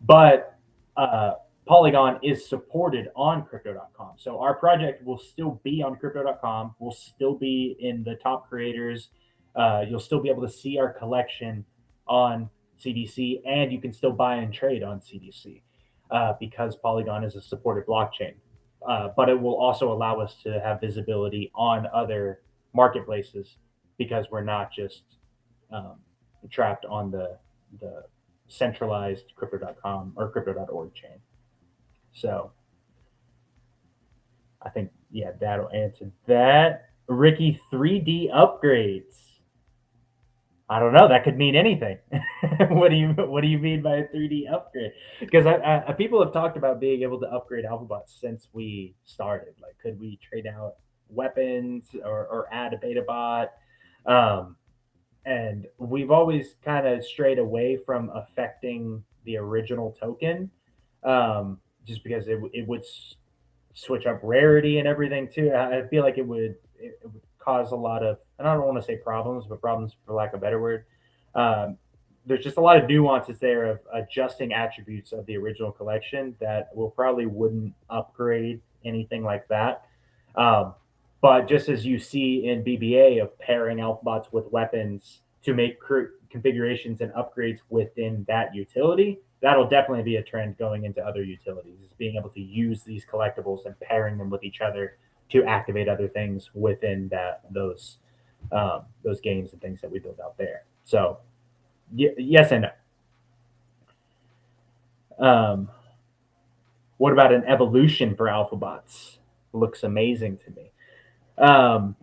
but uh, Polygon is supported on crypto.com. So our project will still be on crypto.com. We'll still be in the top creators. You'll still be able to see our collection on CDC, and you can still buy and trade on CDC because Polygon is a supported blockchain. But it will also allow us to have visibility on other marketplaces because we're not just um, trapped on the centralized crypto.com or crypto.org chain. So I think, yeah, that'll answer that. Ricky, 3D upgrades. I don't know. That could mean anything. What do you mean by a 3D upgrade? Because people have talked about being able to upgrade Alphabots since we started. Like, could we trade out weapons or add a beta bot? Um, and we've always kind of strayed away from affecting the original token, just because it would switch up rarity and everything too. I feel like it would cause a lot of, and I don't want to say problems, but problems for lack of a better word. Um, there's just a lot of nuances there of adjusting attributes of the original collection that will probably wouldn't upgrade anything like that. Um, but just as you see in BBA of pairing Alphabots with weapons to make configurations and upgrades within that utility, that'll definitely be a trend going into other utilities, is being able to use these collectibles and pairing them with each other to activate other things within those games and things that we build out there. So yes and no. What about an evolution for Alphabots? Looks amazing to me. Um,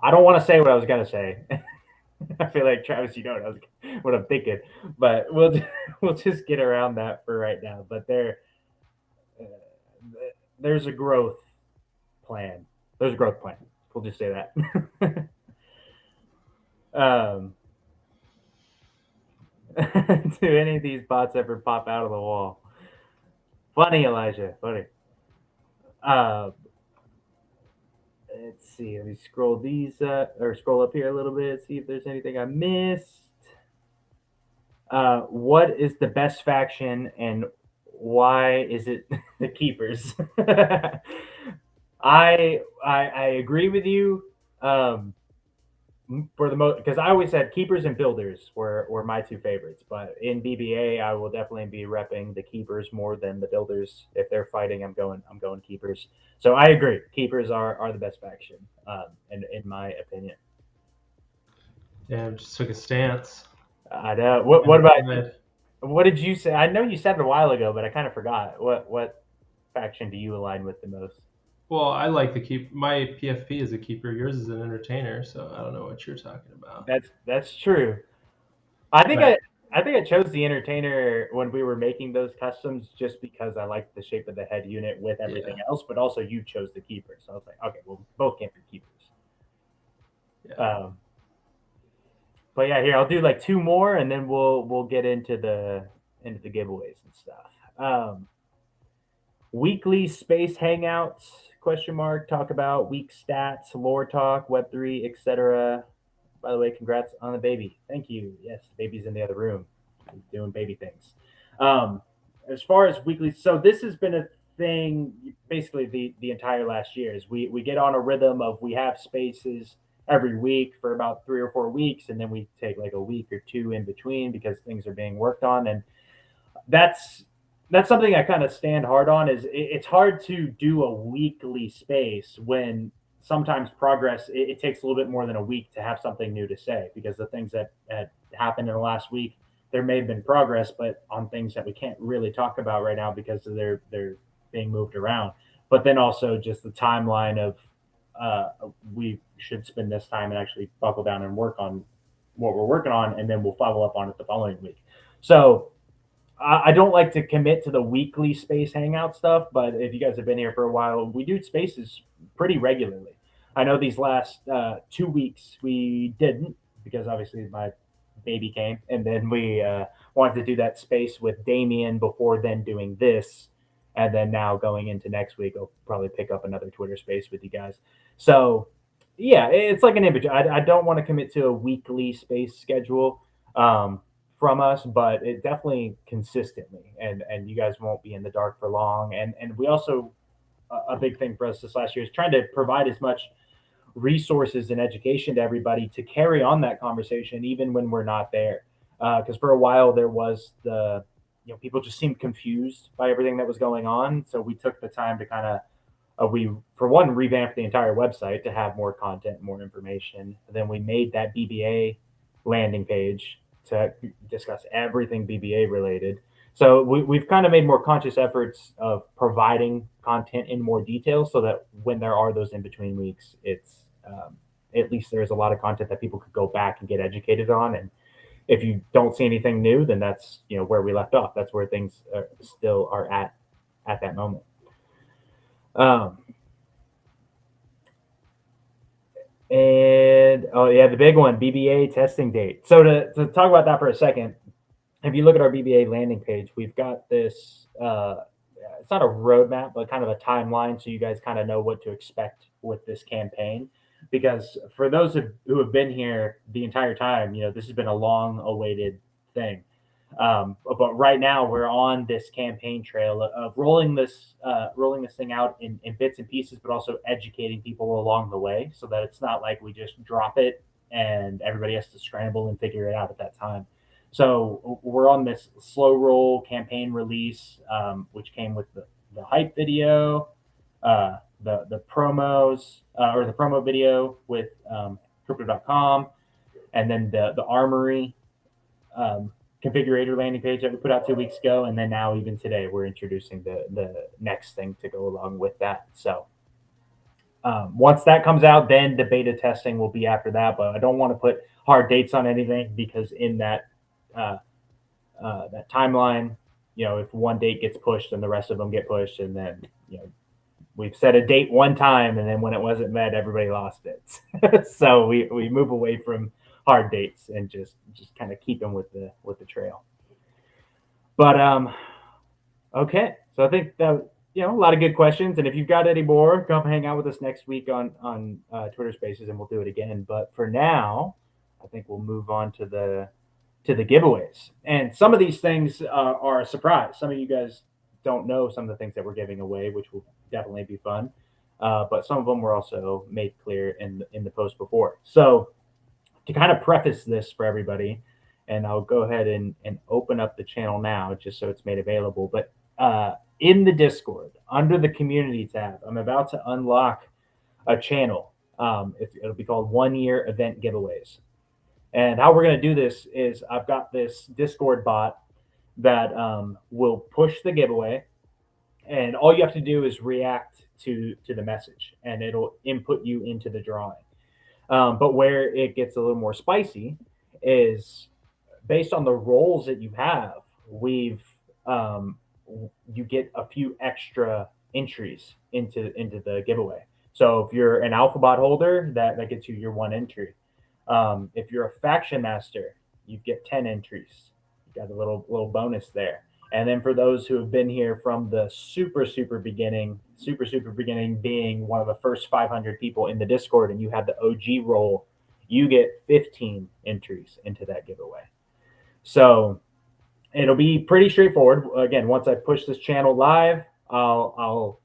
I don't want to say what I was gonna say. I feel like Travis, you know what I'm thinking, but we'll just get around that for right now. But uh, there's a growth plan. There's a growth plan. We'll just say that. um, do any of these bots ever pop out of the wall? Funny, Elijah. Funny. Uh, let's see. Let me scroll these or scroll up here a little bit. See if there's anything I missed. What is the best faction and why is it the keepers? I agree with you. Um, for the most, because I always said keepers and builders were my two favorites, but in BBA I will definitely be repping the keepers more than the builders. If they're fighting, I'm going keepers. So I agree, keepers are the best faction, in my opinion. Damn, just took a stance. I know. What Kind what of about good. what did you say? I know you said it a while ago, but I kind of forgot. What faction do you align with the most? Well, I like the keep. My PFP is a keeper. Yours is an entertainer. So I don't know what you're talking about. That's true. I think But I think I chose the entertainer when we were making those customs just because I liked the shape of the head unit with everything yeah, else, but also you chose the keeper, so I was like, okay, well, both can't be keepers. yeah. Um, but yeah, here I'll do like two more, and then we'll get into the giveaways and stuff. Weekly space hangouts? Question mark. Talk about week stats, lore talk, Web3, etc. By the way, congrats on the baby. Thank you. Yes, baby's in the other room. He's doing baby things. Um, as far as weekly, so this has been a thing basically the entire last year. Is we get on a rhythm of we have spaces every week for about 3 or 4 weeks, and then we take like a week or two in between because things are being worked on, and that's that's something I kind of stand hard on. Is it's hard to do a weekly space when sometimes progress it takes a little bit more than a week to have something new to say because the things that had happened in the last week there may have been progress but on things that we can't really talk about right now because they're being moved around, but then also just the timeline of we should spend this time and actually buckle down and work on what we're working on and then we'll follow up on it the following week. So I don't like to commit to the weekly space hangout stuff, but if you guys have been here for a while, we do spaces pretty regularly. I know these last 2 weeks we didn't because obviously my baby came, and then we wanted to do that space with Damien before then doing this, and then now going into next week, I'll probably pick up another Twitter space with you guys. So yeah, it's like an in between. I don't want to commit to a weekly space schedule. From us, but it definitely consistently, and you guys won't be in the dark for long. And we also a big thing for us this last year is trying to provide as much resources and education to everybody to carry on that conversation even when we're not there. Because for a while there was people just seemed confused by everything that was going on, so we took the time to kind of we for one revamped the entire website to have more content, more information. Then we made that BBA landing page to discuss everything BBA related. So we've kind of made more conscious efforts of providing content in more detail, so that when there are those in between weeks, it's at least there's a lot of content that people could go back and get educated on. And if you don't see anything new, then that's where we left off. That's where things still are at that moment. Um, And oh yeah, the big one, BBA testing date. So to talk about that for a second, if you look at our BBA landing page, we've got this. It's not a roadmap, but kind of a timeline, so you guys kind of know what to expect with this campaign. Because for those who have been here the entire time, this has been a long-awaited thing. But right now we're on this campaign trail of rolling this thing out in bits and pieces, but also educating people along the way, so that it's not like we just drop it and everybody has to scramble and figure it out at that time. So we're on this slow roll campaign release, which came with the hype video, the promos or the promo video with crypto.com, and then the armory um, configurator landing page that we put out 2 weeks ago, and then now even today we're introducing the next thing to go along with that. So once that comes out, then the beta testing will be after that. But I don't want to put hard dates on anything because in uh, that timeline, if one date gets pushed, then the rest of them get pushed, and then we've set a date one time, and then when it wasn't met, everybody lost it. So we move away from hard dates and just kind of keep them with the trail. But okay, so I think that a lot of good questions, and if you've got any more, come hang out with us next week on Twitter Spaces, and we'll do it again. But for now, I think we'll move on to the giveaways, and some of these things are a surprise. Some of you guys don't know some of the things that we're giving away, which will definitely be fun. But some of them were also made clear in the post before. So to kind of preface this for everybody, and I'll go ahead and open up the channel now just so it's made available. But in the Discord, under the community tab, I'm about to unlock a channel. It'll be called 1 Year Event Giveaways. And how we're going to do this is I've got this Discord bot that will push the giveaway, and all you have to do is react to the message, and it'll input you into the drawing. But where it gets a little more spicy is based on the roles that you have. We've um, you get a few extra entries into the giveaway. So if you're an alpha bot holder, that gets you your one entry. If you're a faction master, you get 10 entries. You got a little bonus there. And then for those who have been here from the super beginning, being one of the first 500 people in the Discord, and you have the OG role, you get 15 entries into that giveaway. So it'll be pretty straightforward. Again, once I push this channel live, I'll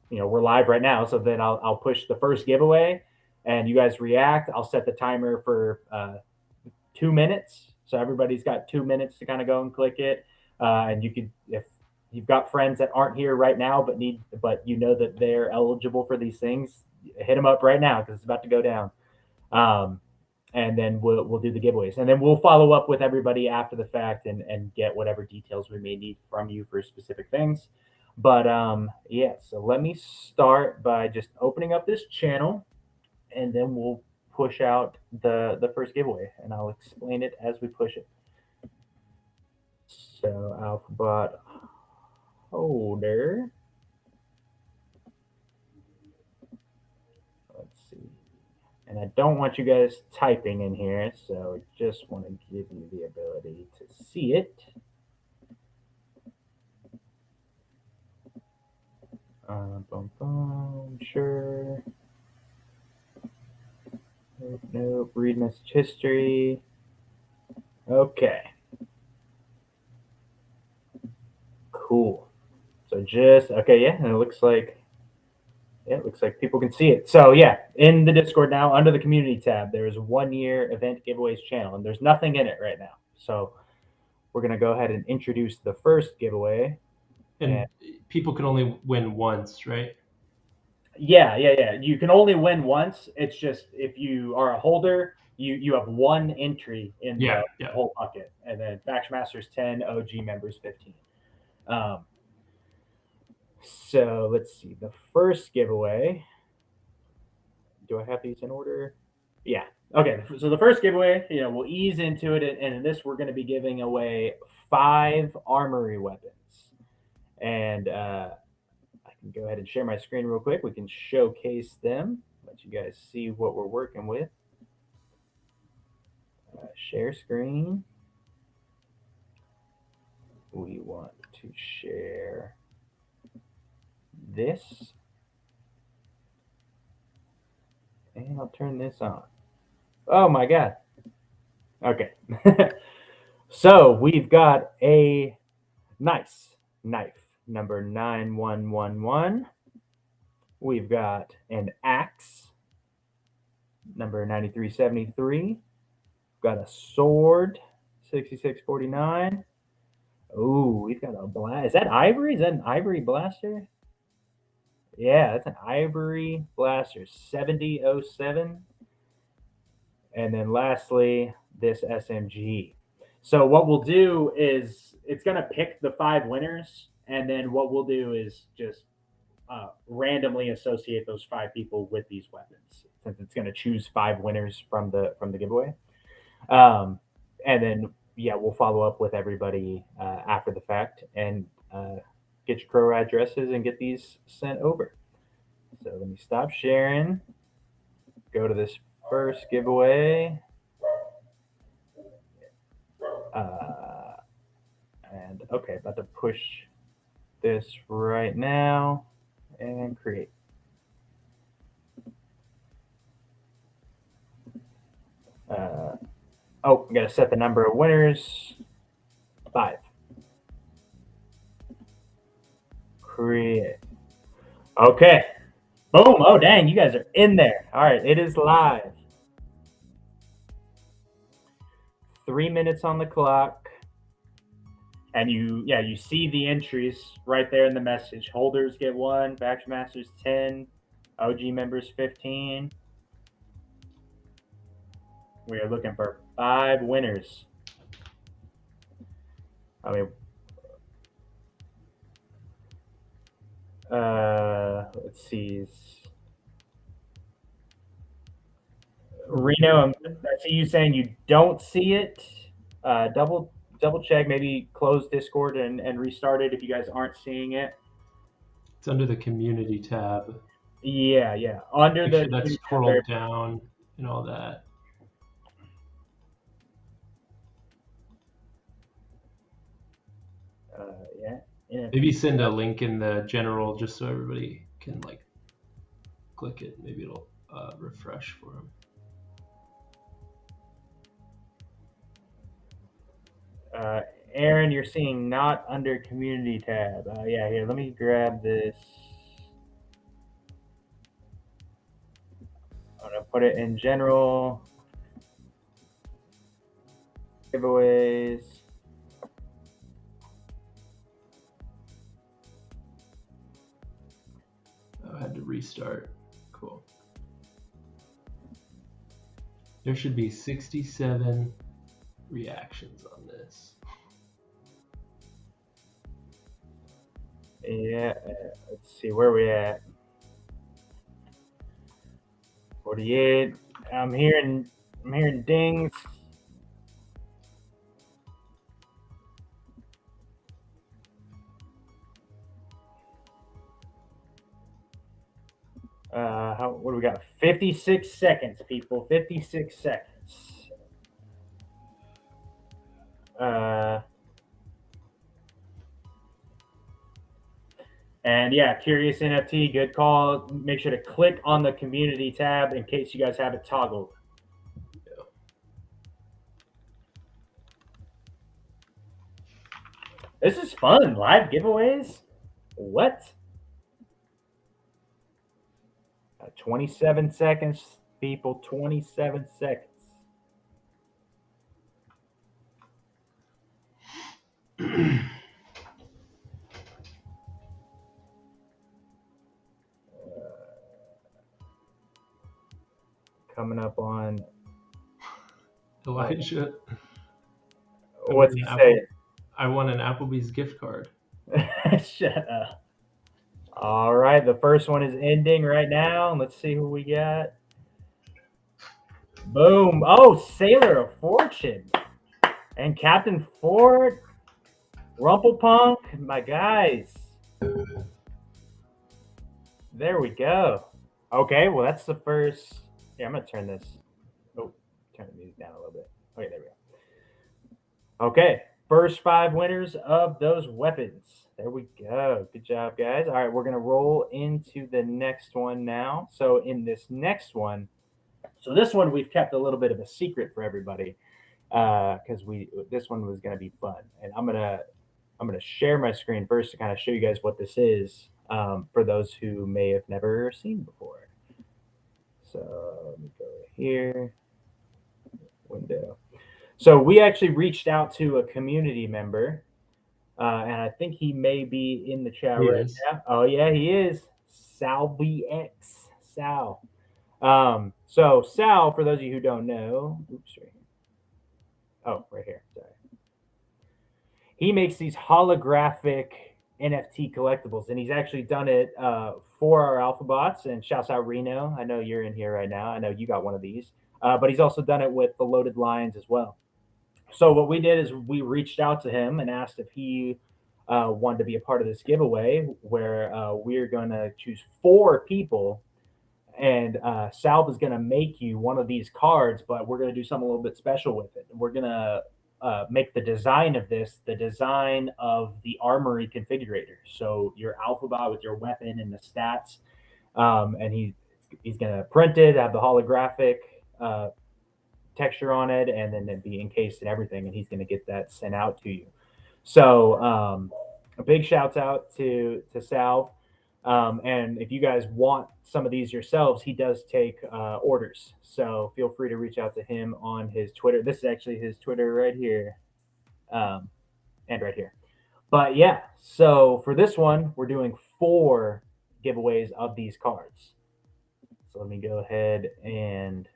we're live right now, so then I'll push the first giveaway, and you guys react. I'll set the timer for 2 minutes, so everybody's got 2 minutes to kind of go and click it. And you could, if you've got friends that aren't here right now but you know that they're eligible for these things, hit them up right now because it's about to go down. And then we'll do the giveaways, and then we'll follow up with everybody after the fact and get whatever details we may need from you for specific things. But yeah, so let me start by just opening up this channel, and then we'll push out the first giveaway, and I'll explain it as we push it. So alphabet holder. Let's see. And I don't want you guys typing in here, so I just want to give you the ability to see it. Boom, boom, sure. Nope. Read message history. Okay. Cool. So just okay, yeah, and it looks like people can see it. So yeah, in the Discord now, under the community tab, there is a 1 year event giveaways channel, and there's nothing in it right now. So we're gonna go ahead and introduce the first giveaway. And people can only win once, right? Yeah. You can only win once. It's just if you are a holder, you have one entry in the whole bucket, and then Faction Masters 10, OG members 15. So let's see. The first giveaway. Do I have these in order? Yeah. Okay. So the first giveaway, we'll ease into it, and in this we're going to be giving away 5 armory weapons, and I can go ahead and share my screen real quick. We can showcase them, let you guys see what we're working with. Share screen. We want to share this. And I'll turn this on. Oh my God. Okay. So we've got a nice knife, number 9111. We've got an axe, number 9373. We've got a sword, 6649. Oh, we've got a blast. Is that ivory? Is that an ivory blaster? Yeah, that's an ivory blaster, 7007. And then lastly, this SMG. So what we'll do is it's going to pick the 5 winners, and then what we'll do is just randomly associate those 5 people with these weapons, since it's going to choose 5 winners from the giveaway. And then we'll follow up with everybody after the fact and get your crow addresses and get these sent over. So let me stop sharing. Go to this first giveaway. And okay, about to push this right now and create. I'm going to set the number of winners 5. Okay. Boom. Oh, dang. You guys are in there. All right. It is live. 3 minutes on the clock. And you see the entries right there in the message. Holders get 1, Faction Masters 10, OG members 15. We are looking for 5 winners. I mean, let's see. Reno, I see you saying you don't see it. Double check, maybe close Discord and restart it if you guys aren't seeing it. It's under the community tab. Yeah. Under Make the sure that's community tab there. scrolled down and all that. Yeah. NFT. Maybe send a link in the general just so everybody can like click it. Maybe it'll refresh for them. Aaron, you're seeing not under community tab. Yeah, here, let me grab this. I'm gonna put it in general. Giveaways. I had to restart. Cool. There should be 67 reactions on this. Yeah, let's see where we at. 48. I'm hearing dings. What do we got? 56 seconds, people. 56 seconds. And yeah, Curious NFT, good call. Make sure to click on the community tab in case you guys have it toggled. This is fun. Live giveaways? What? 27 seconds, people. 27 seconds. Coming up on Elijah. What's he saying? I won an Applebee's gift card. Shut up. All right, the first one is ending right now. Let's see who we got. Boom. Oh, Sailor of Fortune. And Captain Ford. Rumpelpunk. My guys. There we go. Okay, well, that's the first. Yeah, I'm going to turn this. Oh, turn the music down a little bit. Okay, there we go. Okay, first 5 winners of those weapons. There we go. Good job, guys. All right, we're going to roll into the next one now. So in this next one, this one we've kept a little bit of a secret for everybody because this one was going to be fun. And I'm gonna share my screen first to kind of show you guys what this is for those who may have never seen before. So let me go here, window. So we actually reached out to a community member, and I think he may be in the chat right now. Oh yeah, he is. Sal BX. Sal. So Sal, for those of you who don't know, oops, right here. Oh, right here. Sorry. He makes these holographic NFT collectibles, and he's actually done it for our alpha bots. And shouts out Reno. I know you're in here right now. I know you got one of these, but he's also done it with the loaded lions as well. So what we did is we reached out to him and asked if he wanted to be a part of this giveaway, where we're going to choose 4 people. And Salve is going to make you one of these cards, but we're going to do something a little bit special with it. We're going to make the design of this the design of the armory configurator. So your alpha bot with your weapon and the stats, and he's going to print it, have the holographic texture on it, and then it'd be encased in everything, and he's going to get that sent out to you. So a big shout out to Salve. And if you guys want some of these yourselves, he does take orders. So feel free to reach out to him on his Twitter. This is actually his Twitter right here, um, and right here. But yeah, so for this one, we're doing 4 giveaways of these cards. So let me go ahead and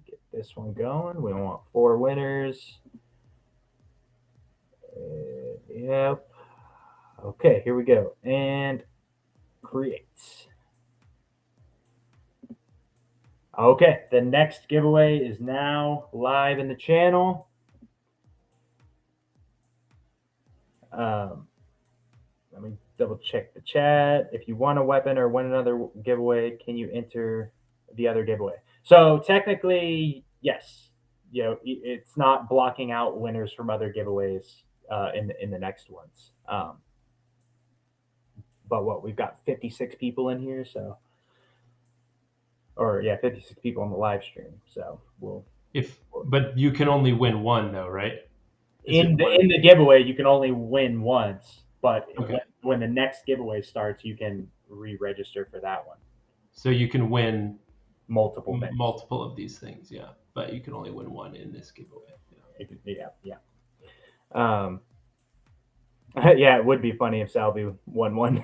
get this one going. We want 4 winners. Yep. Okay, here we go. And create. Okay, the next giveaway is now live in the channel. Let me double check the chat. If you want a weapon or win another giveaway, can you enter the other giveaway? So technically, yes. You know, it's not blocking out winners from other giveaways in the next ones. But what we've got 56 people in here, so or yeah, 56 people on the live stream. So But you can only win one though, right? Is it one? in the giveaway you can only win once, but Okay. when the next giveaway starts, you can re-register for that one. So you can win Multiple things. multiple of these things, yeah. But you can only win one in this giveaway. Yeah. Yeah, it would be funny if Salvi won one.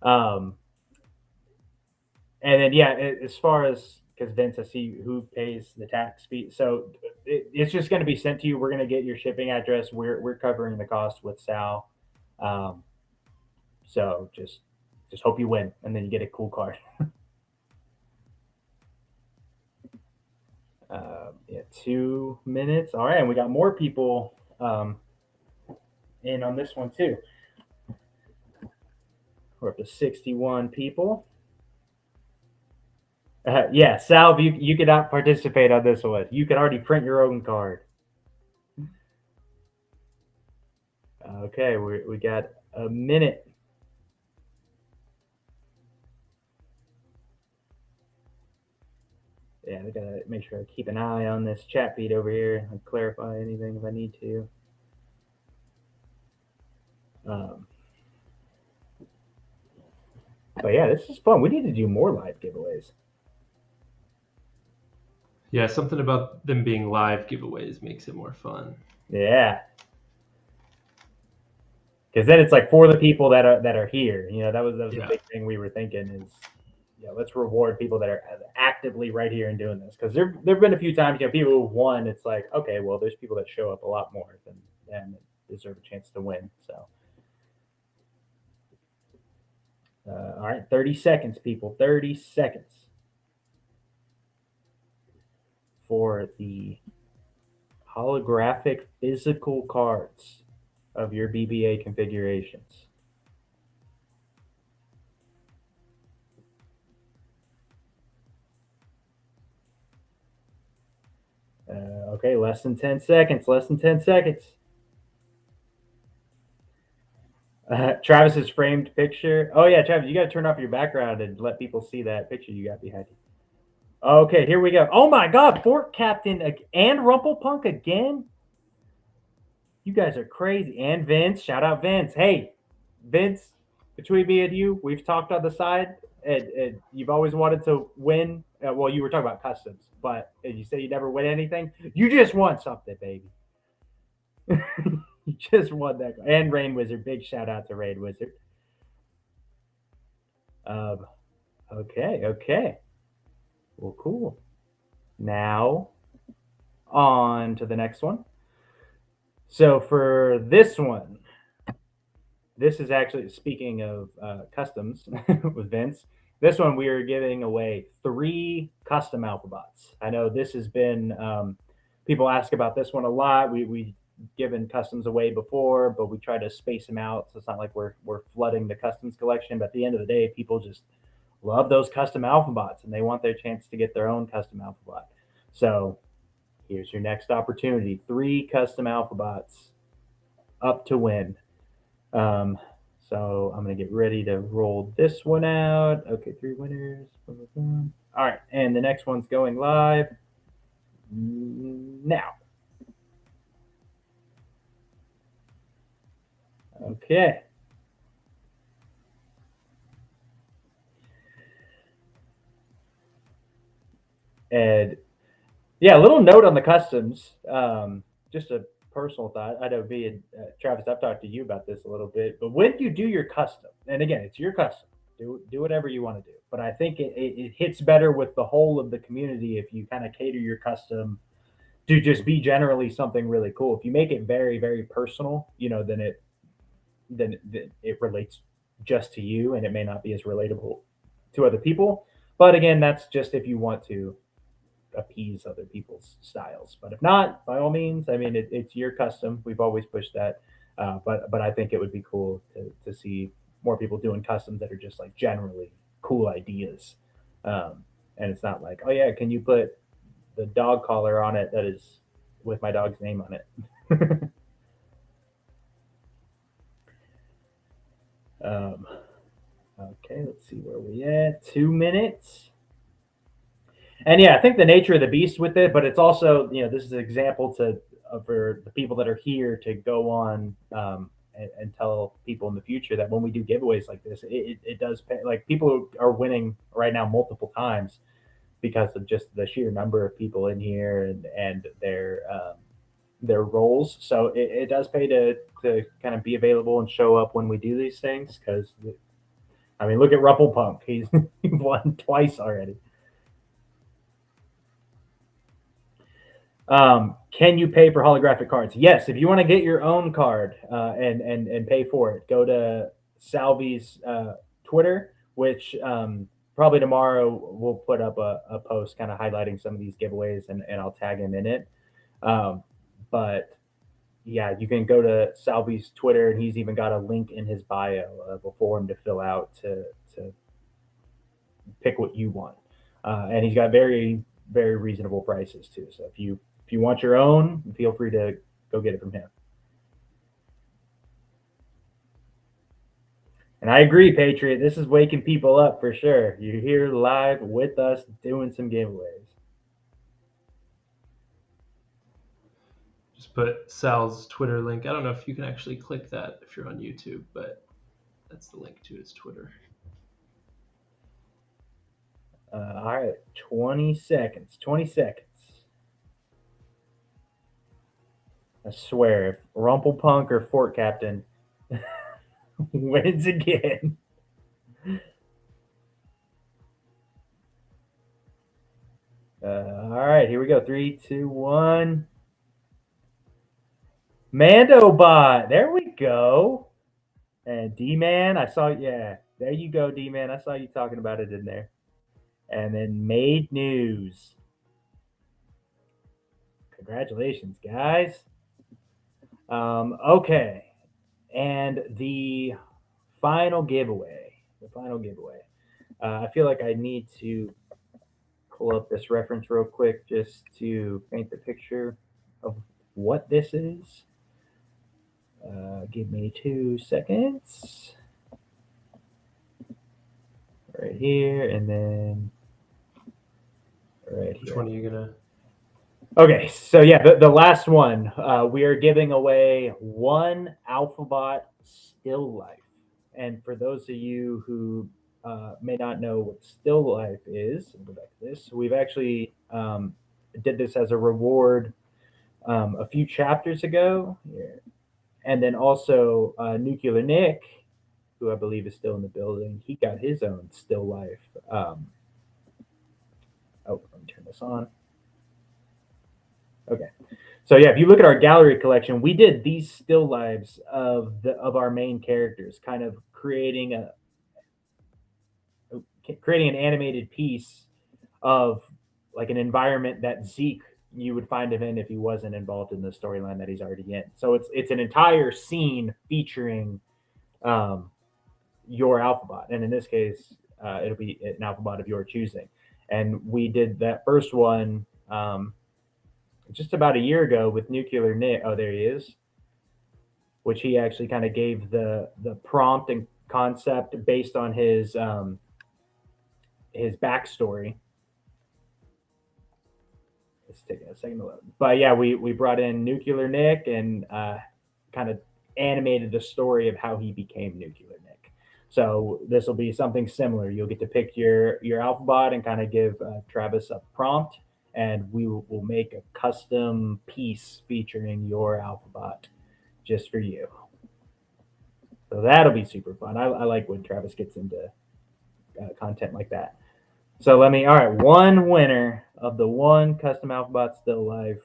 And then yeah, as far as because Vince, I see who pays the tax fee, so it's just going to be sent to you. We're going to get your shipping address. We're covering the cost with Sal. Um, so just hope you win, and then you get a cool card. Yeah, 2 minutes. All right, and we got more people in on this one too. We're up to 61 people. Yeah, Sal, you could not participate on this one. You could already print your own card. Okay, we got a minute. Yeah, I gotta make sure I keep an eye on this chat feed over here and clarify anything if I need to. But yeah, this is fun. We need to do more live giveaways. Yeah, something about them being live giveaways makes it more fun. Yeah, because then it's like for the people that are here. You know, that was a big thing we were thinking is, let's reward people that are actively right here and doing this. Because there've been a few times, people who've won. It's like, okay, well, there's people that show up a lot more than them that deserve a chance to win. So, all right, 30 seconds, people. 30 seconds for the holographic physical cards of your BBA configurations. Okay, less than 10 seconds. Less than 10 seconds. Travis's framed picture. Oh yeah, Travis, you got to turn off your background and let people see that picture you got behind you. Okay, here we go. Oh my God, Fort Captain and Rumpelpunk again. You guys are crazy. And Vince, shout out Vince. Hey, Vince, between me and you, we've talked on the side, and you've always wanted to win. Well, you were talking about customs, but you say you never win anything. You just won something, baby. You just won that. And Rain Wizard, big shout out to Rain Wizard. Okay. Well, cool. Now, on to the next one. So for this one, this is actually, speaking of customs with Vince, this one we are giving away 3 custom alphabots. I know this has been, people ask about this one a lot. We've given customs away before, but we try to space them out. So it's not like we're flooding the customs collection. But at the end of the day, people just love those custom alphabots and they want their chance to get their own custom alphabot. So here's your next opportunity. 3 custom alphabots up to win. So I'm going to get ready to roll this one out. Okay, 3 winners. All right, and the next one's going live now. Okay. And yeah, a little note on the customs. Just a personal thought. I know me and Travis, I've talked to you about this a little bit, but when you do your custom, and again, it's your custom, do whatever you want to do. But I think it hits better with the whole of the community if you kind of cater your custom to just be generally something really cool. If you make it very, very personal, then it relates just to you, and it may not be as relatable to other people. But again, that's just if you want to appease other people's styles. But if not, by all means, I mean it's your custom. We've always pushed that, but I think it would be cool to see more people doing customs that are just like generally cool ideas. And it's not like, oh yeah, can you put the dog collar on it that is with my dog's name on it? um, okay, let's see where we at. 2 minutes. And yeah, I think the nature of the beast with it, but it's also this is an example to for the people that are here to go on and tell people in the future that when we do giveaways like this, it does pay. Like people are winning right now multiple times because of just the sheer number of people in here and their roles. So it does pay to kind of be available and show up when we do these things because I mean look at Ruppelpunk, he's won twice already. Can you pay for holographic cards? Yes, if you want to get your own card and pay for it, go to Salvi's Twitter, which probably tomorrow we'll put up a post kind of highlighting some of these giveaways, and I'll tag him in it. Um, but yeah, you can go to Salvi's Twitter, and he's even got a link in his bio of a form to fill out to pick what you want. And he's got very very reasonable prices too. So if you want your own, feel free to go get it from him. And I agree, Patriot. This is waking people up for sure. You're here live with us doing some giveaways. Just put Sal's Twitter link. I don't know if you can actually click that if you're on YouTube, but that's the link to his Twitter. All right, 20 seconds. 20 seconds. I swear, if Rumpelpunk or Fort Captain wins again. All right, here we go. 3, 2, 1. Mandobot. There we go. And D Man, I saw, yeah, there you go, D Man. I saw you talking about it in there. And then Made News. Congratulations, guys. Okay. And the final giveaway. The final giveaway. I feel like I need to pull up this reference real quick just to paint the picture of what this is. Give me 2 seconds. Right here, and then right here. Which one are you gonna? Okay, so yeah, the last one. We are giving away one Alphabot still life. And for those of you who may not know what still life is, I'll go back to this. We've actually did this as a reward a few chapters ago. Here. And then also Nuclear Nick, who I believe is still in the building, he got his own still life. Oh, let me turn this on. Okay. So yeah, if you look at our gallery collection, we did these still lives of our main characters, kind of creating an animated piece of like an environment that Zeke you would find him in if he wasn't involved in the storyline that he's already in. So it's an entire scene featuring your Alphabot, and in this case, it'll be an Alphabot of your choosing. And we did that first one just about a year ago with Nuclear Nick. Oh, there he is. Which he actually kind of gave the prompt and concept based on his backstory. It's taking a second to load, but yeah, we brought in Nuclear Nick and kind of animated the story of how he became Nuclear Nick. So this will be something similar. You'll get to pick your alphabot and kind of give Travis a prompt, and we will make a custom piece featuring your alphabot just for you. So that'll be super fun. I like when Travis gets into content like that. So all right, one winner of the one custom alphabot still life,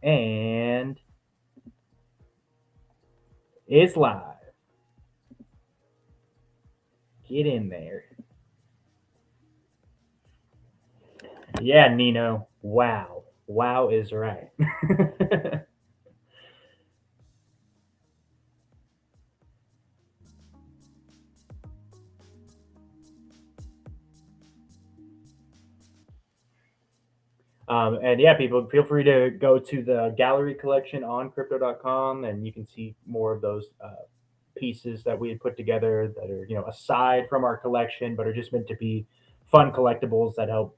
and it's live. Get in there. Yeah, Nino. Wow. Wow is right. And yeah, people, feel free to go to the gallery collection on crypto.com and you can see more of those pieces that we had put together that are, aside from our collection, but are just meant to be fun collectibles that help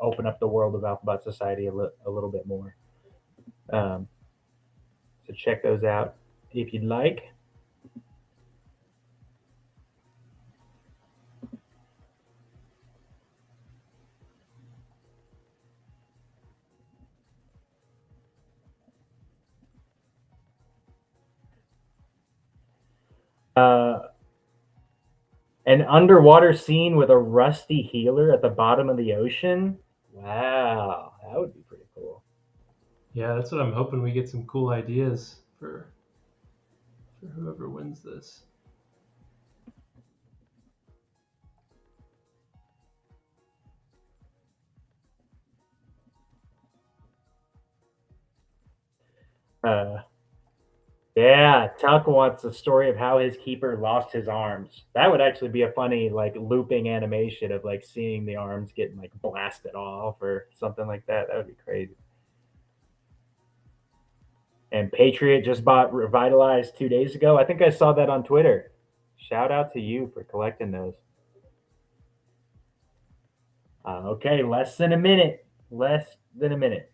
open up the world of Alphabet Society a little bit more. Um, so check those out if you'd like. Uh, an underwater scene with a rusty healer at the bottom of the ocean. Wow, that would be pretty cool. Yeah, that's what I'm hoping we get some cool ideas for whoever wins this. Uh, yeah, Tuck wants a story of how his keeper lost his arms. That would actually be a funny like looping animation of like seeing the arms getting like blasted off or something like that. That would be crazy. And Patriot just bought Revitalized 2 days ago. I think I saw that on Twitter. Shout out to you for collecting those. Okay, less than a minute. Less than a minute.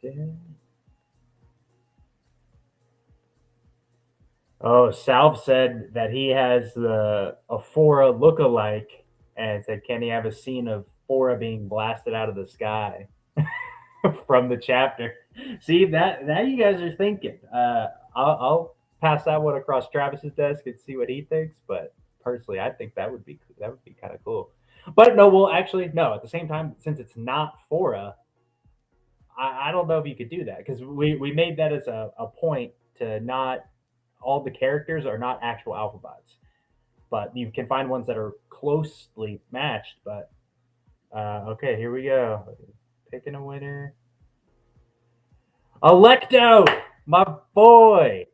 Okay. Oh, Salve said that he has the a Fora look-alike and said, can he have a scene of Fora being blasted out of the sky from the chapter? See that now you guys are thinking. I'll pass that one across Travis's desk and see what he thinks. But personally, I think that would be kind of cool. But no, well, actually, no. At the same time, since it's not Fora, I don't know if you could do that because we made that as a point to not all the characters are not actual alphabets, but you can find ones that are closely matched. But okay, here we go. Picking a winner. Electo, my boy.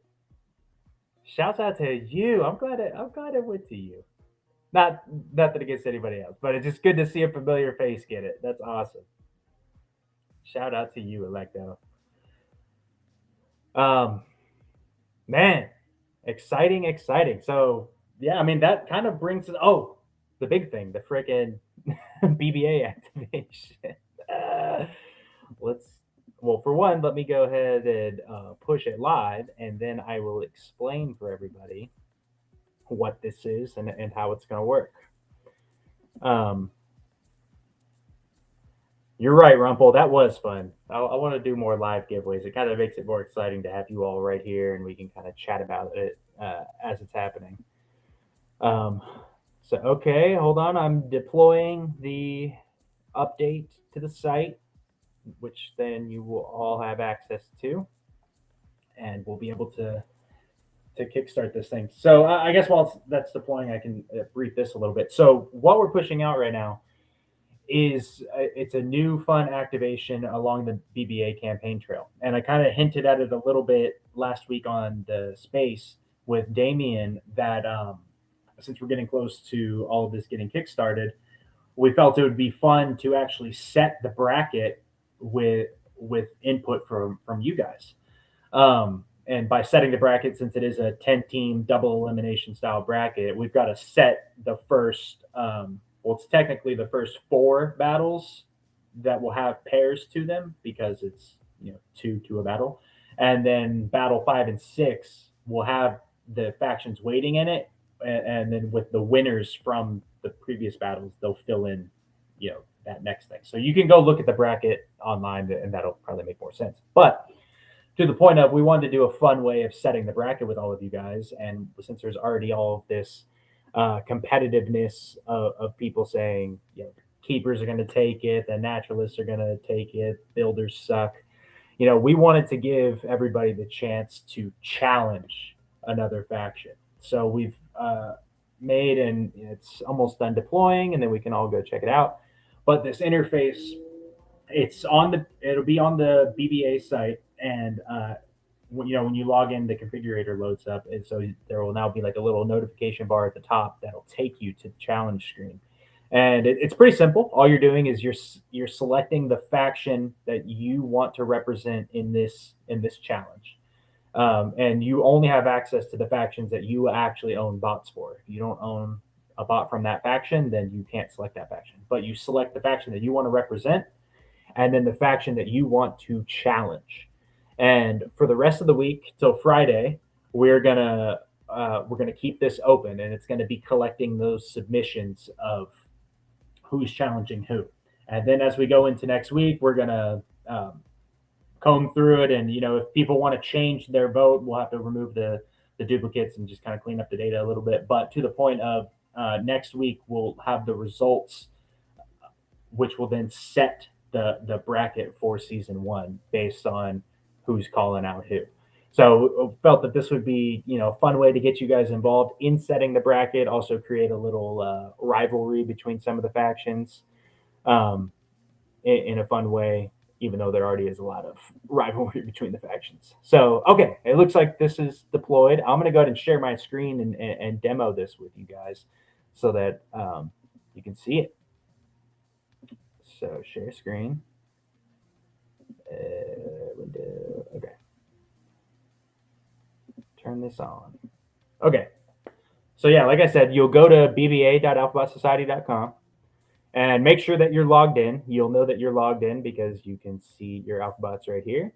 Shouts out to you. I'm glad it went to you. Not nothing against anybody else, but it's just good to see a familiar face get it. That's awesome. Shout out to you, Electo. Um, man, exciting, exciting. So yeah, I mean that kind of brings us. Oh, the big thing, the freaking BBA activation. Uh, let's. Well, for one, let me go ahead and push it live, and then I will explain for everybody what this is and how it's going to work. Um, you're right, Rumpel. That was fun. I want to do more live giveaways. It kind of makes it more exciting to have you all right here, and we can kind of chat about it as it's happening. Um, so, okay, hold on. I'm deploying the update to the site, which then you will all have access to, and we'll be able to kickstart this thing. So, I guess while that's deploying, I can brief this a little bit. So, what we're pushing out right now is it's a new fun activation along the BBA campaign trail. And I kind of hinted at it a little bit last week on the space with Damien that since we're getting close to all of this getting kickstarted, we felt it would be fun to actually set the bracket with input from you guys. And by setting the bracket, since it is a 10-team double elimination style bracket, we've got to set the first, well, it's technically the first four battles that will have pairs to them because it's, two to a battle. And then battle five and six will have the factions waiting in it. And then with the winners from the previous battles, they'll fill in, that next thing. So you can go look at the bracket online and that'll probably make more sense. But to the point of we wanted to do a fun way of setting the bracket with all of you guys, and since there's already all of this competitiveness of people saying, keepers are going to take it, the naturalists are going to take it, builders suck. We wanted to give everybody the chance to challenge another faction. So we've made, and it's almost done deploying, and then we can all go check it out. But this interface, it'll be on the BBA site, and when you log in, the configurator loads up, and so there will now be like a little notification bar at the top that'll take you to the challenge screen. And it's pretty simple. All you're doing is you're selecting the faction that you want to represent in this challenge, and you only have access to the factions that you actually own bots for. If you don't own a bot from that faction, then you can't select that faction. But you select the faction that you want to represent, and then the faction that you want to challenge. And for the rest of the week till Friday, we're gonna keep this open, and it's gonna be collecting those submissions of who's challenging who. And then as we go into next week, we're gonna comb through it, and if people want to change their vote, we'll have to remove the duplicates and just kind of clean up the data a little bit. But to the point of next week, we'll have the results, which will then set the bracket for season one based on who's calling out who. So felt that this would be a fun way to get you guys involved in setting the bracket. Also create a little rivalry between some of the factions in a fun way, even though there already is a lot of rivalry between the factions. So okay, it looks like this is deployed. I'm gonna go ahead and share my screen and demo this with you guys so that you can see it. So share screen. Window. Okay. Turn this on. Okay. So yeah, like I said, you'll go to bba.alphabotsociety.com and make sure that you're logged in. You'll know that you're logged in because you can see your alphabots right here.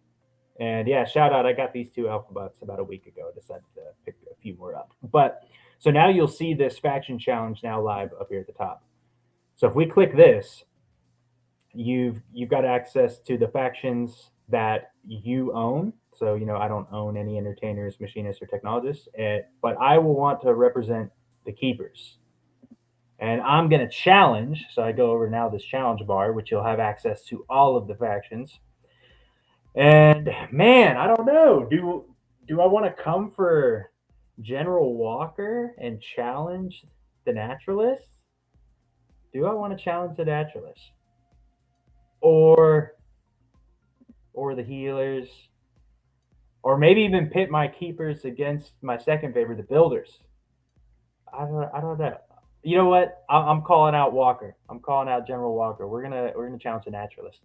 And yeah, shout out, I got these two alphabots about a week ago. Decided to pick a few more up. But so now you'll see this faction challenge now live up here at the top. So if we click this, you've got access to the factions that you own. So I don't own any entertainers, machinists, or technologists, but I will want to represent the keepers. And I'm going to challenge. So I go over now this challenge bar, which you'll have access to all of the factions. And man, I don't know. Do I want to come for General Walker and challenge the naturalists? Do I want to challenge the naturalists? Or the healers, or maybe even pit my keepers against my second favorite, the builders? I don't know. You know what? I'm calling out Walker. I'm calling out General Walker. We're gonna challenge the naturalist.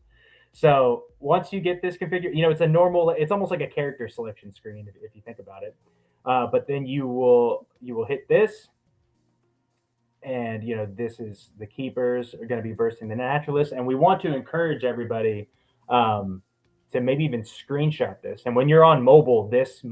So once you get this configured, it's a normal. It's almost like a character selection screen if you think about it. But then you will hit this, and this is the keepers are going to be bursting the naturalist, and we want to encourage everybody to maybe even screenshot this. And when you're on mobile, this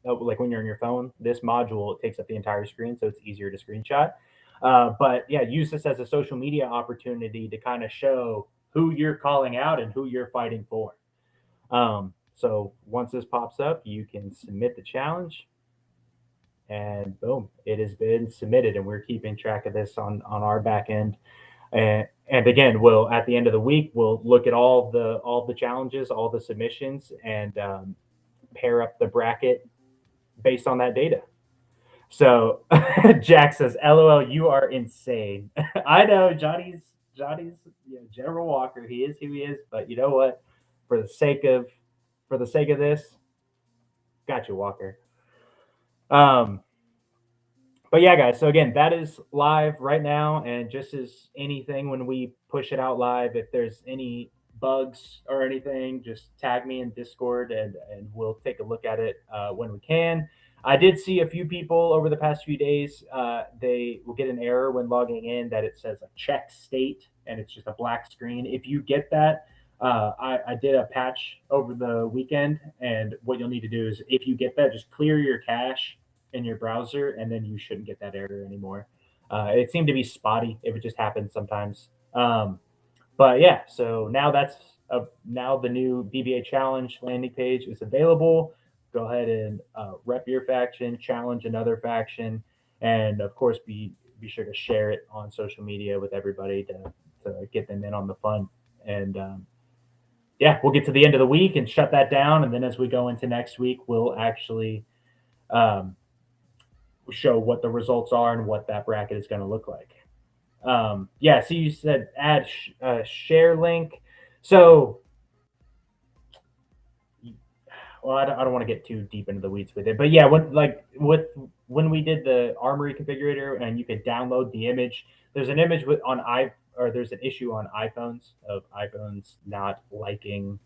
like when you're on your phone, this module takes up the entire screen, so it's easier to screenshot. But yeah, use this as a social media opportunity to kind of show who you're calling out and who you're fighting for. So once this pops up, you can submit the challenge, and boom, it has been submitted, and we're keeping track of this on our back end. And again, we'll at the end of the week we'll look at all the challenges, all the submissions, and pair up the bracket based on that data. So Jack says, "LOL, you are insane." I know Johnny's General Walker. He is who he is, but you know what? For the sake of this, got you, Walker. but yeah, guys. So again, that is live right now, and just as anything, when we push it out live, if there's any bugs or anything, just tag me in Discord, and we'll take a look at it when we can. I did see a few people over the past few days. They will get an error when logging in that it says a check state, and it's just a black screen. If you get that, I did a patch over the weekend, and what you'll need to do is, if you get that, just clear your cache in your browser, and then you shouldn't get that error anymore. It seemed to be spotty. It would just happen sometimes. But yeah, so now the new BBA challenge landing page is available. Go ahead and rep your faction, challenge another faction, and of course be sure to share it on social media with everybody to get them in on the fun. And yeah, we'll get to the end of the week and shut that down, and then as we go into next week, we'll actually um, show what the results are and what that bracket is going to look like. Yeah, so you said add share link. So, well, I don't want to get too deep into the weeds with it, but yeah, when we did the Armory configurator and you could download the image, there's an image with on I or there's an issue on iPhones of iPhones not liking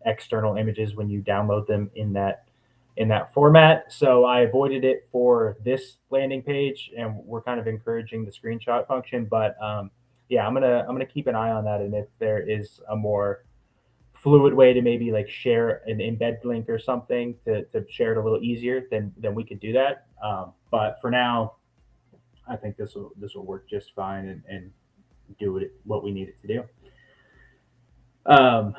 external images when you download them in that format. So I avoided it for this landing page, and we're kind of encouraging the screenshot function. But yeah, I'm gonna keep an eye on that, and if there is a more fluid way to maybe like share an embed link or something to share it a little easier, then we could do that. But for now, I think this will work just fine and do what we need it to do. Um,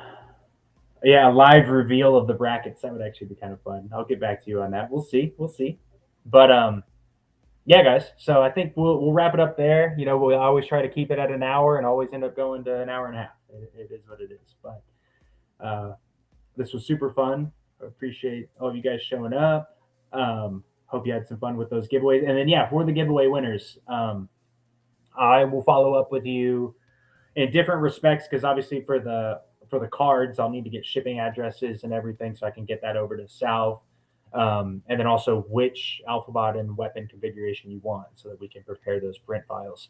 yeah, a live reveal of the brackets, that would actually be kind of fun. I'll get back to you on that. We'll see. But yeah, guys. So I think we'll wrap it up there. You know, we always try to keep it at an hour and always end up going to an hour and a half. It is what it is. But this was super fun. I appreciate all of you guys showing up. Hope you had some fun with those giveaways. And then yeah, for the giveaway winners, I will follow up with you in different respects, because obviously for the cards, I'll need to get shipping addresses and everything so I can get that over to Salve. And then also which alphabot and weapon configuration you want so that we can prepare those print files.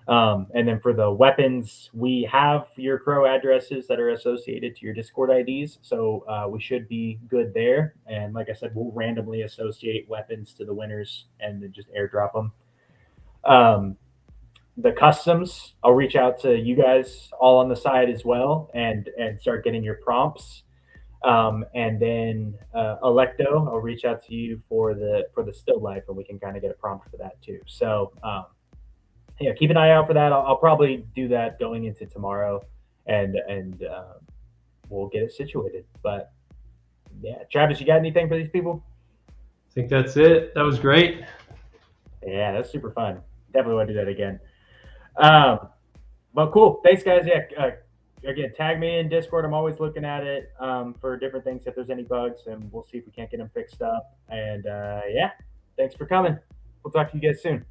And then for the weapons, we have your Crow addresses that are associated to your Discord IDs. So we should be good there. And like I said, we'll randomly associate weapons to the winners and then just airdrop them. The customs, I'll reach out to you guys all on the side as well and start getting your prompts. And then Electo, I'll reach out to you for the still life, and we can kind of get a prompt for that too. So yeah, keep an eye out for that. I'll probably do that going into tomorrow, and we'll get it situated. But yeah, Travis, you got anything for these people? I think that's it. That was great. Yeah, that's super fun. Definitely want to do that again. Um, but cool. Thanks, guys. Yeah. Again, tag me in Discord. I'm always looking at it for different things if there's any bugs, and we'll see if we can't get them fixed up. And yeah, thanks for coming. We'll talk to you guys soon.